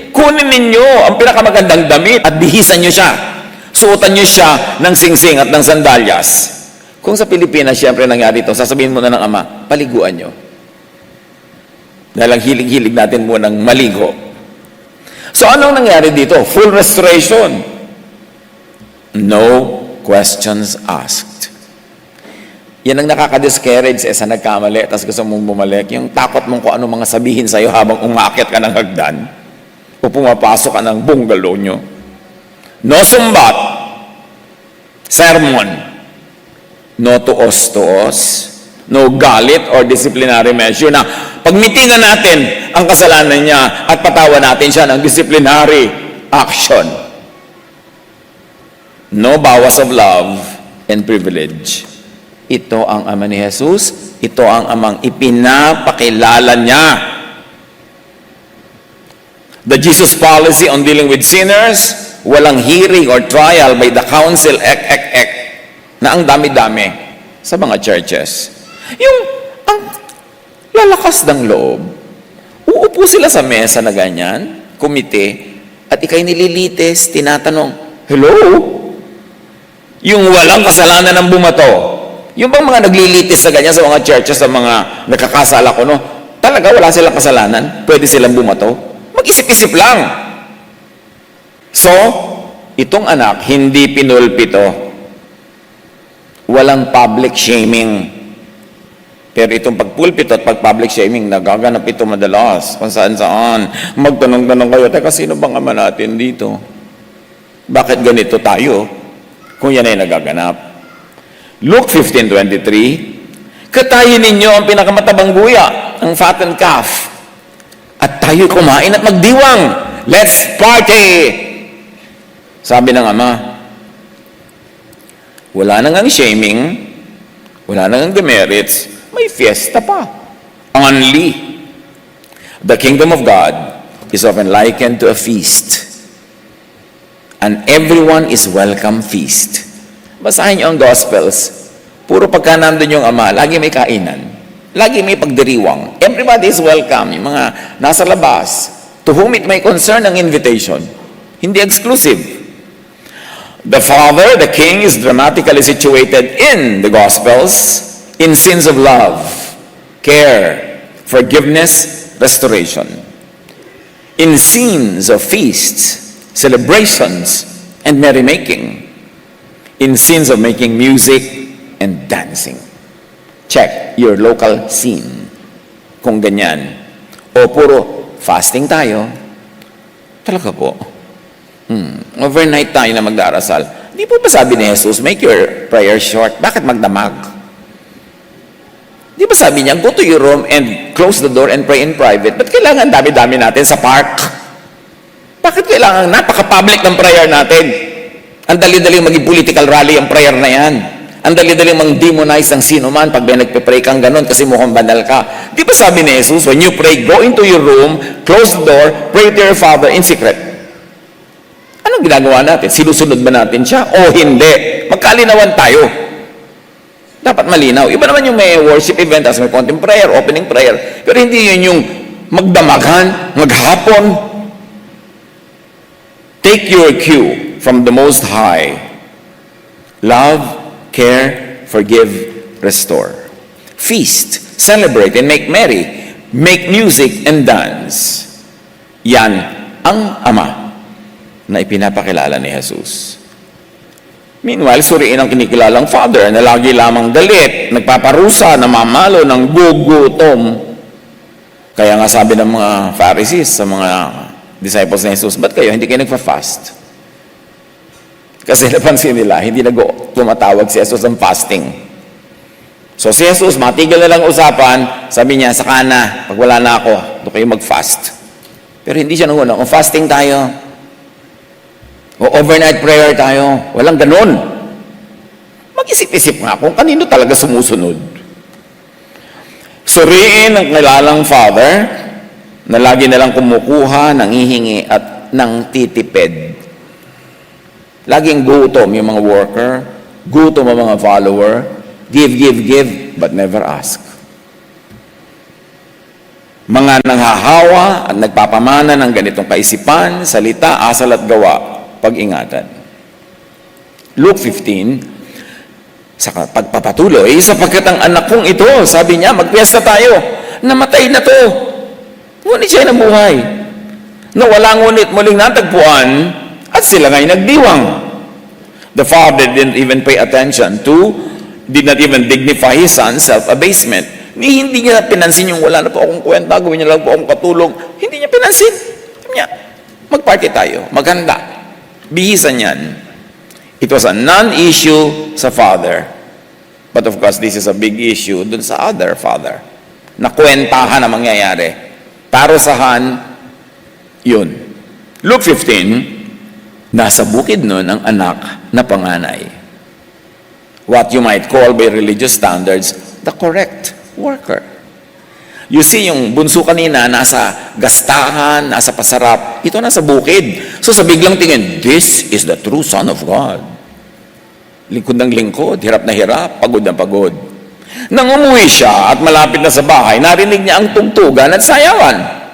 kunin ninyo ang pinakamagandang damit at bihisan niyo siya. Suotan niyo siya ng singsing at ng sandalyas. Kung sa Pilipinas, siyempre nangyari ito, sasabihin mo na ng ama, paliguan niyo. Dahil ang hilig-hilig natin munang maligo. So anong nangyari dito? Full restoration. No questions asked. Yan ang nakaka-discourage sa nagkamali, tapos gusto mong bumalik. Yung takot mong kung ano mga sabihin sa'yo habang umaakit ka ng hagdan o pumapasok ka ng bungalow nyo. No sumbat, sermon, no tuos-tuos, no galit or disciplinary measure na pagmitingan natin ang kasalanan niya at patawa natin siya ng disciplinary action. No bawas of love and privilege. Ito ang ama ni Jesus, ito ang amang ipinapakilala niya. The Jesus policy on dealing with sinners, walang hearing or trial by the council, na ang dami-dami sa mga churches. Yung ang lalakas ng loob, uupo sila sa mesa na ganyan, komite, at ikay nililitis, tinatanong, hello? Yung walang kasalanan ng bumato, yung bang mga naglilitis sa ganyan sa mga churches, sa mga nakakasala ko, no? Talaga wala silang kasalanan? Pwede silang bumato? Mag-isip-isip lang. So, itong anak, hindi pinulpito. Walang public shaming. Pero itong pagpulpito at pag-public shaming, nagaganap ito madalas. Kung saan-saan. Magtanong-tanong kayo, teka, sino bang ama natin dito? Bakit ganito tayo? Kung yan ay nagaganap. Luke 15:23, katayin ninyo ang pinakamatabang guya, ang fattened calf, at tayo kumain at magdiwang. Let's party! Sabi ng ama, wala nang ang shaming, wala nang ang demerits, may fiesta pa. Only. The kingdom of God is often likened to a feast. And everyone is welcome feast. Basahin niyo ang Gospels. Puro pagka nandun yung ama, lagi may kainan. Lagi may pagdiriwang. Everybody is welcome. Yung mga nasa labas, to whom it may concern ang invitation. Hindi exclusive. The Father, the King, is dramatically situated in the Gospels in scenes of love, care, forgiveness, restoration. In scenes of feasts, celebrations, and merrymaking. In scenes of making music and dancing. Check your local scene. Kung ganyan. O puro fasting tayo. Talaga po. Overnight tayo na magdarasal. Di po ba sabi ni Jesus, make your prayer short? Bakit magdamag? Di ba sabi niya, go to your room and close the door and pray in private? Ba't kailangan dami-dami natin sa park? Bakit kailangan napaka-public ng prayer natin? Ang dali-daling maging political rally ang prayer na yan. Ang dali-daling mang-demonize ng sino man pag may nagpe-pray kang ganun kasi mukhang banal ka. Di ba sabi ni Jesus, when you pray, go into your room, close the door, pray to your Father in secret. Anong ginagawa natin? Sinusunod ba natin siya? O hindi? Magkalinawan tayo. Dapat malinaw. Iba naman yung may worship event as may konting prayer, opening prayer. Pero hindi yun yung magdamagan, maghapon. Take your cue from the Most High. Love, care, forgive, restore. Feast, celebrate, and make merry. Make music and dance. Yan ang Ama na ipinapakilala ni Jesus. Meanwhile, suriin ang kinikilalang Father na lagi lamang galit, nagpaparusa, namamalo ng gugutom. Kaya nga sabi ng mga Pharisees sa mga disciples ni Jesus, ba't kayo hindi kayo nagpa-fast? Kasi napansin nila, hindi tumatawag si Jesus ng fasting. So si Jesus, matigil na lang usapan, sabi niya, saka na, pag wala na ako, doon kayo mag-fast. Pero hindi siya nanguna, kung fasting tayo, o overnight prayer tayo, walang ganun. Mag-isip-isip nga kung kanino talaga sumusunod. Suriin ang kilalang Father na lagi nalang kumukuha, nangihingi at nang titipid. Laging gutom yung mga worker, gutom ang mga follower, give, but never ask. Mga nanghahawa at nagpapamana ng ganitong kaisipan, salita, asal at gawa, pag-ingatan. Luke 15, sa pagpapatuloy, sapagkat ang anak kong ito, sabi niya, magpiyesta tayo, namatay na to. Ngunit siya nabuhay. Nawala ngunit muling natagpuan, at sila nga'y nagdiwang. The father didn't even pay attention to, did not even dignify his son's self-abasement. Hindi niya pinansin yung wala na po akong kwenta, gawin niya lang po akong katulong. Hindi niya pinansin. Sabi niya, mag-party tayo, maganda. Bihisan yan. It was a non-issue sa father. But of course, this is a big issue dun sa other father. Nakwentahan na mangyayari. Parusahan, yun. Luke 15, nasa bukid nun ang anak na panganay. What you might call by religious standards, the correct worker. You see, yung bunso kanina, nasa gastahan, nasa pasarap. Ito nasa bukid. So sa biglang tingin, this is the true Son of God. Lingkod ng lingkod, hirap na hirap, pagod na pagod. Nang umuwi siya at malapit na sa bahay, narinig niya ang tugtugan at sayawan.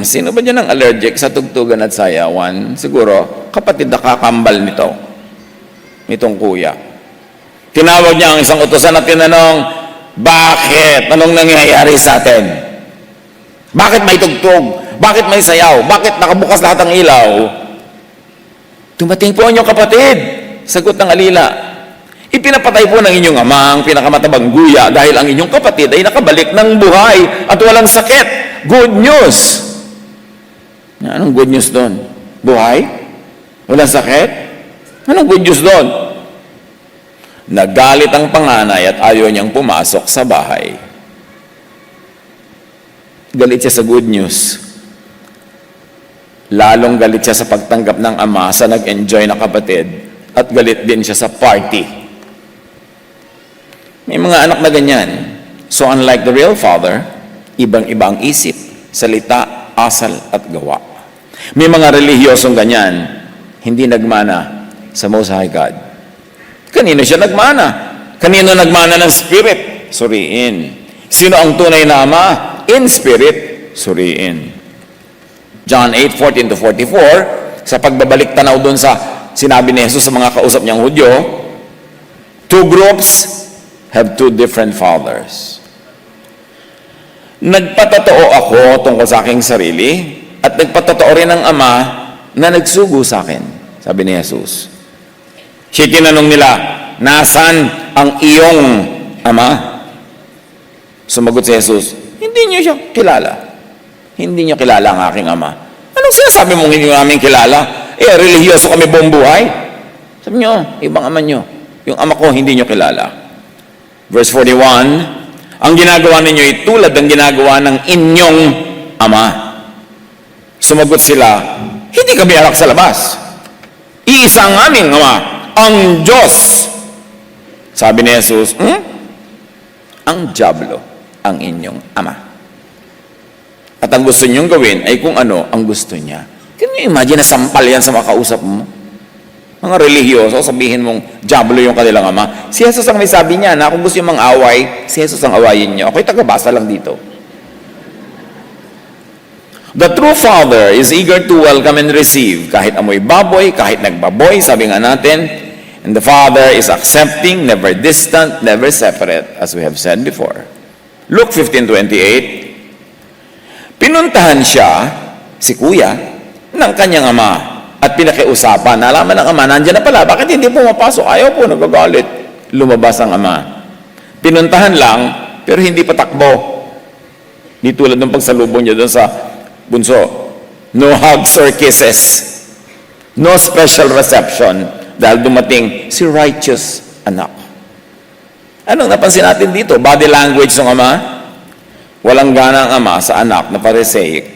Sino ba dyan ang allergic sa tugtugan at sayawan? Siguro, kapatid na kakambal nitong kuya. Tinawag niya ang isang utusan at tinanong, bakit? Anong nangyayari sa atin? Bakit may tugtog? Bakit may sayaw? Bakit nakabukas lahat ang ilaw? Dumating po ang inyong kapatid. Sagot ng alila. Ipinapatay po ng inyong ama ang pinakamatabang guya dahil ang inyong kapatid ay nakabalik ng buhay at walang sakit. Good news. Anong good news doon? Buhay? Walang sakit? Anong good news doon? Nagalit ang panganay at ayaw niyang pumasok sa bahay. Galit siya sa good news. Lalong galit siya sa pagtanggap ng ama sa nag-enjoy na kapatid at galit din siya sa party. May mga anak na ganyan. So unlike the real father, ibang-iba ang isip, salita, asal at gawa. May mga relihiyosong ganyan, hindi nagmana sa Most High God. Kanino siya nagmana? Kanino nagmana ng Spirit? suriin. Sino ang tunay na ama? In spirit, suriin. John 8:14 to 44, sa pagbabalik tanaw doon sa sinabi ni Jesus sa mga kausap niyang Hudyo, two groups have two different fathers. Nagpatotoo ako tungkol sa aking sarili at nagpatotoo rin ang ama na nagsugo sa akin, sabi ni Jesus. Siya tinanong nila, nasan ang iyong ama? Sumagot si Jesus, hindi niyo siya kilala. Hindi niyo kilala ang aking ama. Anong sinasabi mong hindi namin kilala? Relihiyoso kami buong buhay. Sabi niyo, ibang ama niyo. Yung ama ko, hindi niyo kilala. Verse 41, ang ginagawa ninyo ay tulad ng ginagawa ng inyong ama. Sumagot sila, hindi kami anak sa labas. Iisang aming ama, ang Diyos. Sabi ni Jesus, ang dyablo ang inyong ama. At ang gusto niyong gawin ay kung ano ang gusto niya. Can you imagine na sampal yan sa makausap mo? Mga relihiyoso, sabihin mong dyablo yung kanilang ama. Si Jesus ang may sabi niya na kung gusto yung mang-away, si Jesus ang awayin niyo. Ako'y tagabasa lang dito. The true Father is eager to welcome and receive. Kahit amoy baboy, kahit nagbaboy, sabi nga natin, and the Father is accepting, never distant, never separate, as we have said before. Luke 15:28, pinuntahan siya, si kuya, ng kanyang ama at pinakiusapan. Nalaman ng ama, nandiyan na pala, bakit hindi pumapasok? Ayaw po, nagagalit. Lumabas ang ama. Pinuntahan lang, pero hindi patakbo. Di tulad ng pagsalubong niya doon sa bunso. No hugs or kisses. No special reception. Dahil dumating si righteous anak. Anong napansin natin dito? Body language ng ama. Walang gana ang ama sa anak na Pharisaic.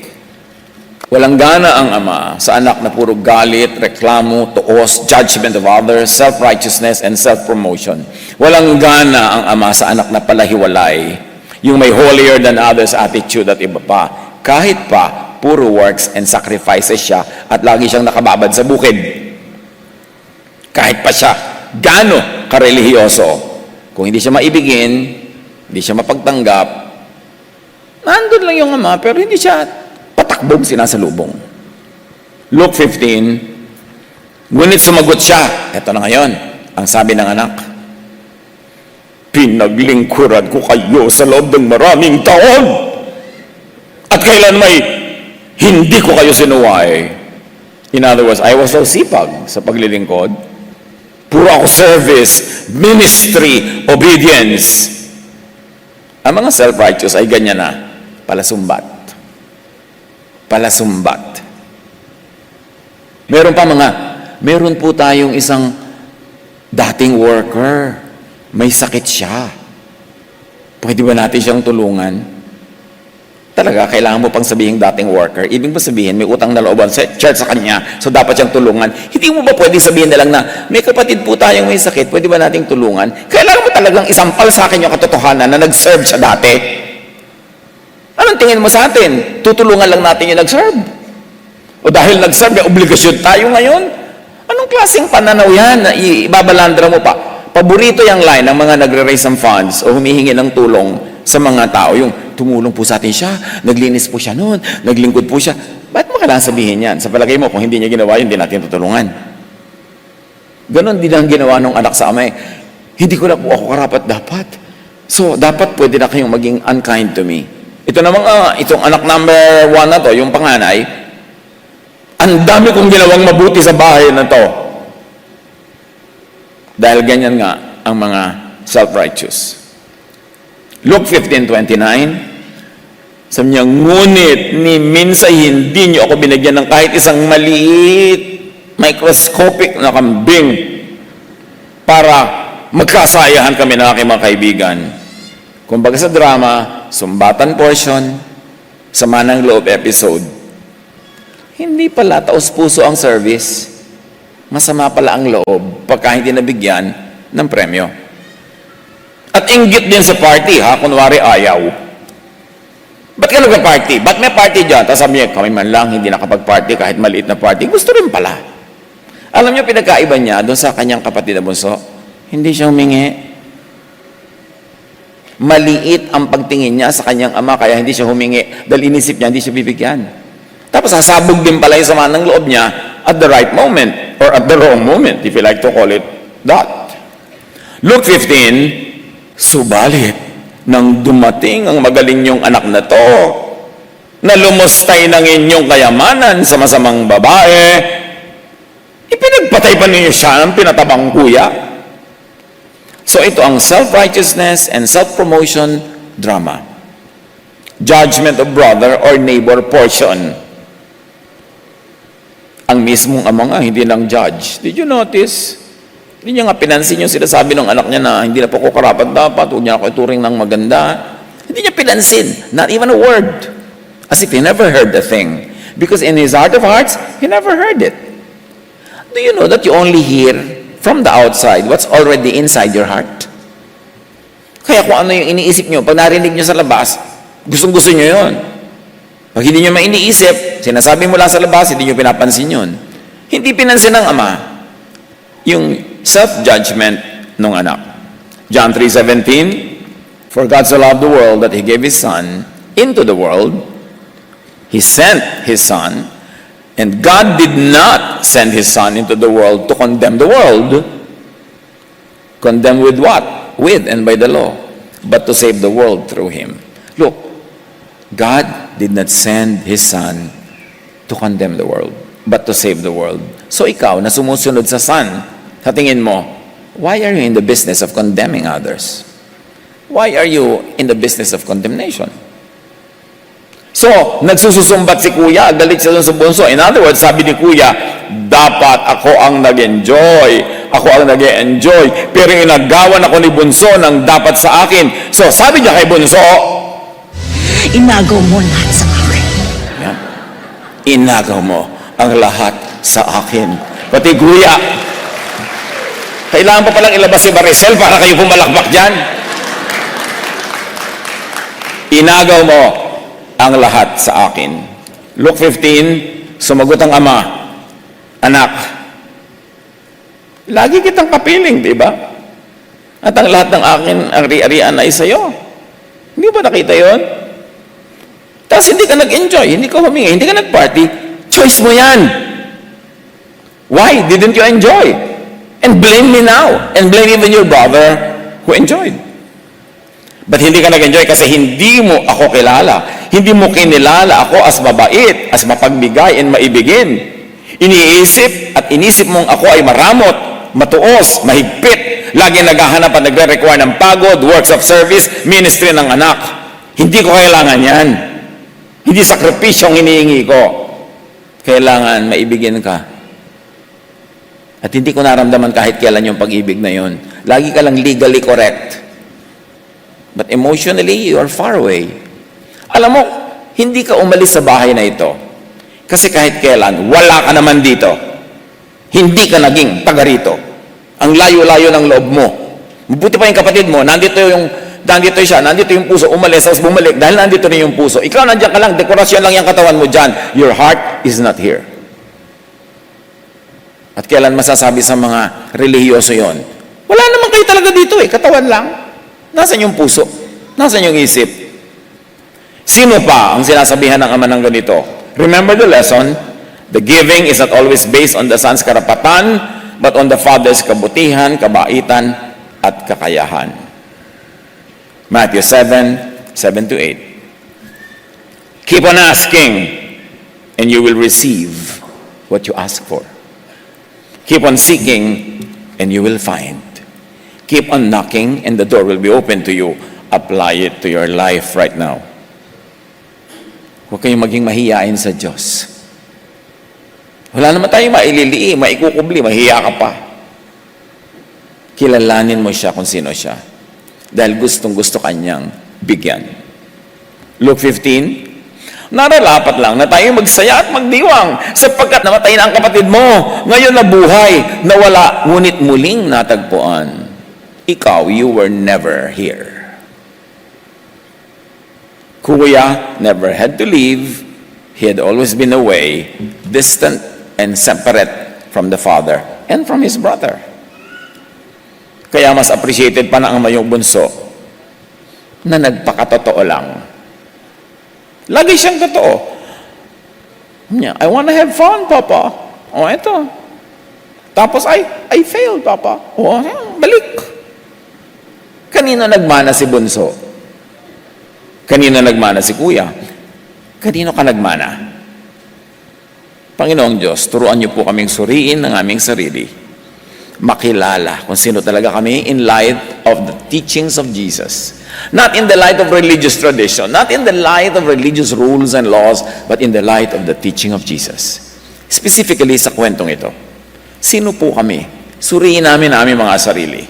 Walang gana ang ama sa anak na puro galit, reklamo, tuos, judgment of others, self-righteousness, and self-promotion. Walang gana ang ama sa anak na palahiwalay, yung may holier than others attitude at iba pa. Kahit pa, puro works and sacrifices siya at lagi siyang nakababad sa bukid. Kahit pa siya, gaano karelihiyoso. Kung hindi siya maibigin, hindi siya mapagtanggap, nandun lang yung ama, pero hindi siya patakbong sinasalubong. Luke 15, ngunit sumagot siya. Ito na ngayon, ang sabi ng anak, pinaglingkuran ko kayo sa loob ng maraming taon. At kailan may hindi ko kayo sinuway. In other words, I was so sipag sa paglilingkod. Puro ako service, ministry, obedience. Ang mga self-righteous ay ganyan na, palasumbat. Palasumbat. Meron po tayong isang dating worker. May sakit siya. Pwede ba natin siyang tulungan? Talaga, kailangan mo pang sabihin dating worker. Ibig ba sabihin, may utang na looban sa church sa kanya, so dapat siyang tulungan. Hindi mo ba pwedeng sabihin na lang na, may kapatid po tayong may sakit, pwede ba nating tulungan? Kailangan mo talagang isampal sa akin yung katotohanan na nag-serve siya dati. Anong tingin mo sa atin? Tutulungan lang natin yung nag-serve. O dahil nag-serve, may obligasyon tayo ngayon? Anong klaseng pananaw yan na ibabalandra mo pa? Paborito yung line ng mga nagre-raise ng funds o humihingi ng tulong sa mga tao. Yung tumulong po sa atin siya, naglinis po siya noon, naglingkod po siya. Bakit mo kailangan sabihin yan? Sa palagay mo, kung hindi niya ginawa yun, hindi natin tutulungan. Ganon din ang ginawa ng anak sa ama. Hindi ko na po ako karapat dapat. So, dapat pwede na kayong maging unkind to me. Ito namang, itong anak number 1 na to, yung panganay, ang dami kong ginawang mabuti sa bahay na to. Dahil ganyan nga ang mga self-righteous. Luke 15:29, sabi niya, ngunit ni minsan hindi niyo ako binigyan ng kahit isang maliit, microscopic na kambing para magkasayahan kami ng aking mga kaibigan. Kumbaga sa drama, sumbatan portion, sama ng loob episode. Hindi pala taos-puso ang service. Masama pala ang loob pagka hindi nabigyan ng premyo. At inggit din sa party, ha? Kunwari ayaw. Ba't ka nagpa-party? Ba't may party dyan? Tapos sabi niya, kami man lang hindi nakapag-party kahit maliit na party. Gusto rin pala. Alam niyo, pinagkaiba niya doon sa kanyang kapatid na bunso. Hindi siya humingi. Maliit ang pagtingin niya sa kanyang ama, kaya hindi siya humingi. Dahil inisip niya, hindi siya bibigyan. Tapos sasabog din pala yung sama ng loob niya at the right moment, or at the wrong moment, if you like to call it that. Luke 15, subalit, nang dumating ang magaling niyong anak na to, na lumustay ng inyong kayamanan sa masamang babae, ipinagpatay pa ninyo siya ng pinatabang kuya. So ito ang self-righteousness and self-promotion drama. Judgment of brother or neighbor portion. Ang mismong ama nga, hindi lang judge. Did you notice? Hindi niya nga pinansin yung sinasabi ng anak niya na hindi na po ko karapat dapat, huwag niya ako ituring ng maganda. Hindi niya pinansin, not even a word. As if he never heard the thing. Because in his heart of hearts, he never heard it. Do you know that you only hear from the outside what's already inside your heart? Kaya kung ano yung iniisip nyo, pag narinig nyo sa labas, gustong-gusto nyo yun. Pag hindi nyo mainiisip, sinasabi mo lang sa labas, hindi nyo pinapansin yun. Hindi pinansin ng ama yung self-judgment ng anak. John 3:17, for God so loved the world that He gave His Son into the world. He sent His Son, and God did not send His Son into the world to condemn the world. Condemn with what? With and by the law, but to save the world through Him. Look, God did not send His Son to condemn the world, but to save the world. So ikaw na sumusunod sa Son, sa tingin mo, why are you in the business of condemning others? Why are you in the business of condemnation? So, nagsususumbat si kuya, galit siya sa bunso. In other words, sabi ni kuya, dapat ako ang nag-enjoy. Ako ang nag-enjoy. Pero inagawan ako ni bunso ng dapat sa akin. So, sabi niya kay bunso, inagaw mo lahat sa akin. yan, inagaw mo ang lahat sa akin. Pati kuya, kailangan pa palang ilabas si Maricel para kayo pumalakbak dyan. Inagaw mo ang lahat sa akin. Luke 15, sumagot ang ama, anak, lagi kitang kapiling, di ba? At ang lahat ng akin, ang ari-arian ay sa'yo. Hindi ba nakita yon? Tapos hindi ka nag-enjoy, hindi ka humingi, hindi ka nag-party. Choice mo yan. Why didn't you enjoy? And blame me now. And blame even your brother who enjoyed. But hindi ka nag-enjoy kasi hindi mo ako kilala. Hindi mo kinilala ako as mabait, as mapagbigay and maibigin. Iniisip at inisip mong ako ay maramot, matuos, mahigpit, lagi naghahanap at nagre-require ng pagod, works of service, ministry ng anak. Hindi ko kailangan yan. Hindi sakripisyong hinihingi ko. Kailangan maibigin ka. At hindi ko naramdaman kahit kailan yung pag-ibig na yun. Lagi ka lang legally correct. But emotionally, you are far away. Alam mo, hindi ka umalis sa bahay na ito. Kasi kahit kailan, wala ka naman dito. Hindi ka naging taga rito. Ang layo-layo ng loob mo. Mabuti pa yung kapatid mo, nandito siya, nandito yung puso, umalis, tapos bumalik, dahil nandito na yung puso. Ikaw nandiyan ka lang, dekorasyon lang yung katawan mo dyan. Your heart is not here. At kailan masasabi sa mga relihiyoso yon? Wala naman kayo talaga dito katawan lang. Nasaan yung puso? Nasaan yung isip? Sino pa ang sinasabihan ng ama ng ganito? Remember the lesson? The giving is not always based on the son's karapatan, but on the father's kabutihan, kabaitan, at kakayahan. Matthew 7:7-8. Keep on asking, and you will receive what you ask for. Keep on seeking, and you will find. Keep on knocking, and the door will be open to you. Apply it to your life right now. Huwag kayong maging mahiyain sa Diyos. Wala naman tayong maililii, maikukubli, mahiya ka pa. Kilalanin mo siya kung sino siya. Dahil gustong-gusto kanyang bigyan. Luke 15, nararapat lang na tayo magsaya at magdiwang sapagkat namatay na ang kapatid mo. Ngayon na buhay, nawala, ngunit muling natagpuan. Ikaw, you were never here. Kuya never had to leave. He had always been away, distant and separate from the father and from his brother. Kaya mas appreciated pa ng ama yung bunso na nagpakatotoo lang. Lagi siyang totoo. I wanna have fun, Papa. O, eto. Tapos, I failed, Papa. O, balik. Kanino nagmana si Bunso? Kanino nagmana si Kuya? Kanino ka nagmana? Panginoong Diyos, turuan niyo po kaming suriin ng aming sarili. Makilala kung sino talaga kami in light of the teachings of Jesus. Not in the light of religious tradition, not in the light of religious rules and laws, but in the light of the teaching of Jesus. Specifically sa kwentong ito. Sino po kami? Suriin namin ang aming mga sarili.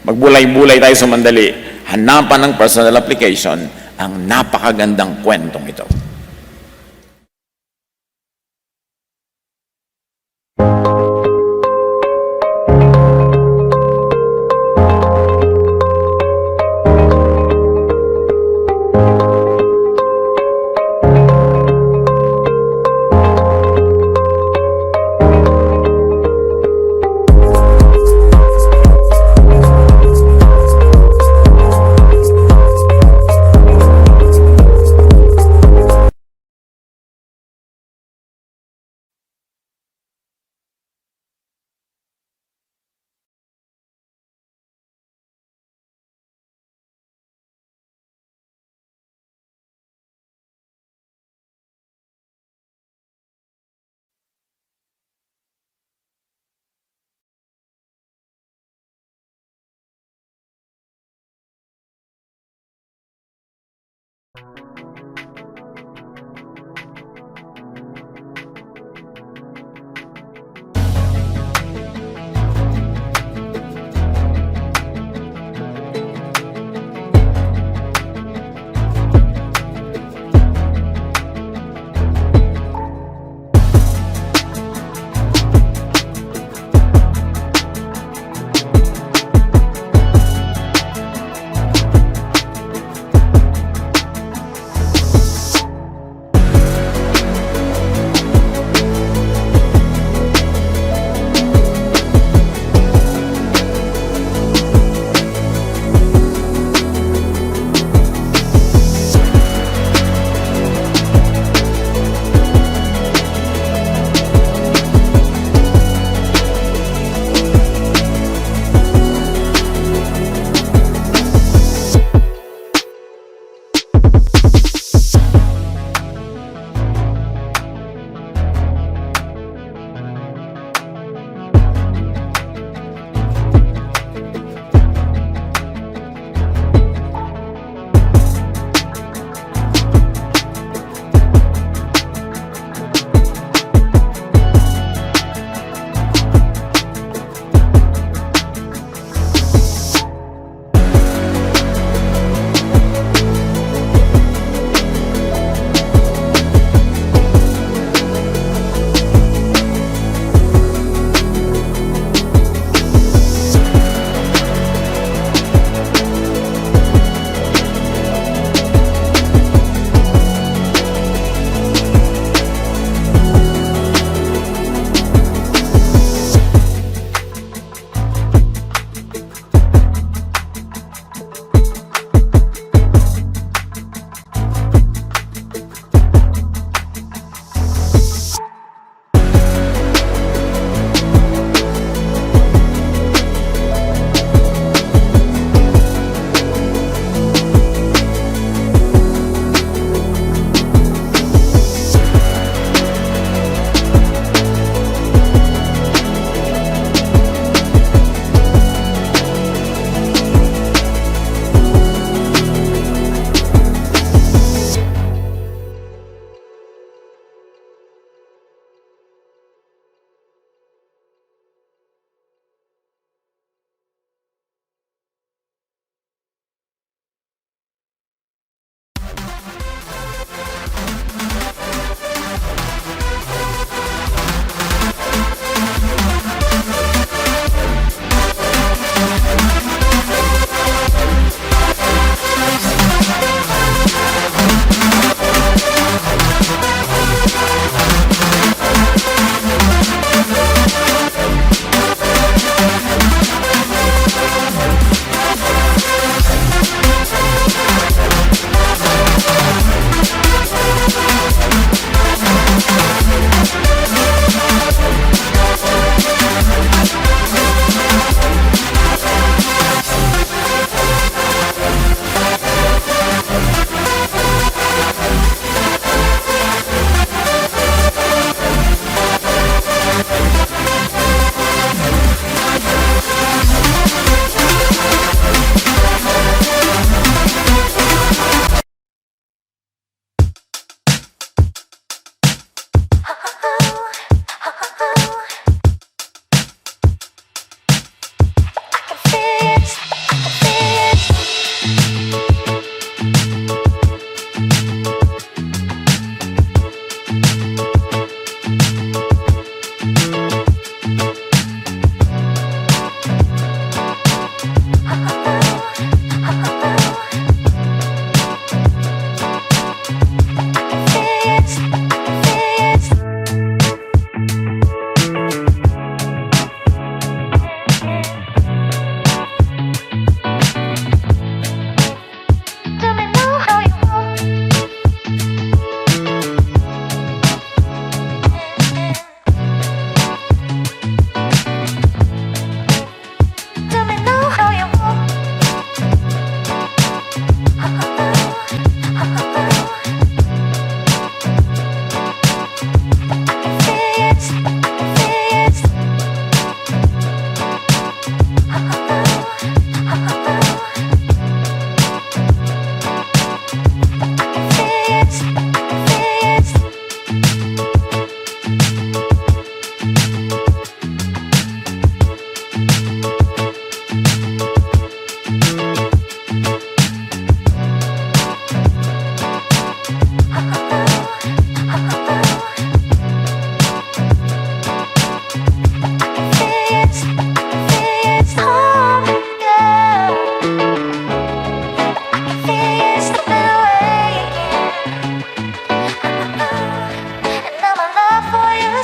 Magbulay-bulay tayo sa mandali. Hanapan ng personal application ang napakagandang kwentong ito.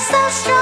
so strong.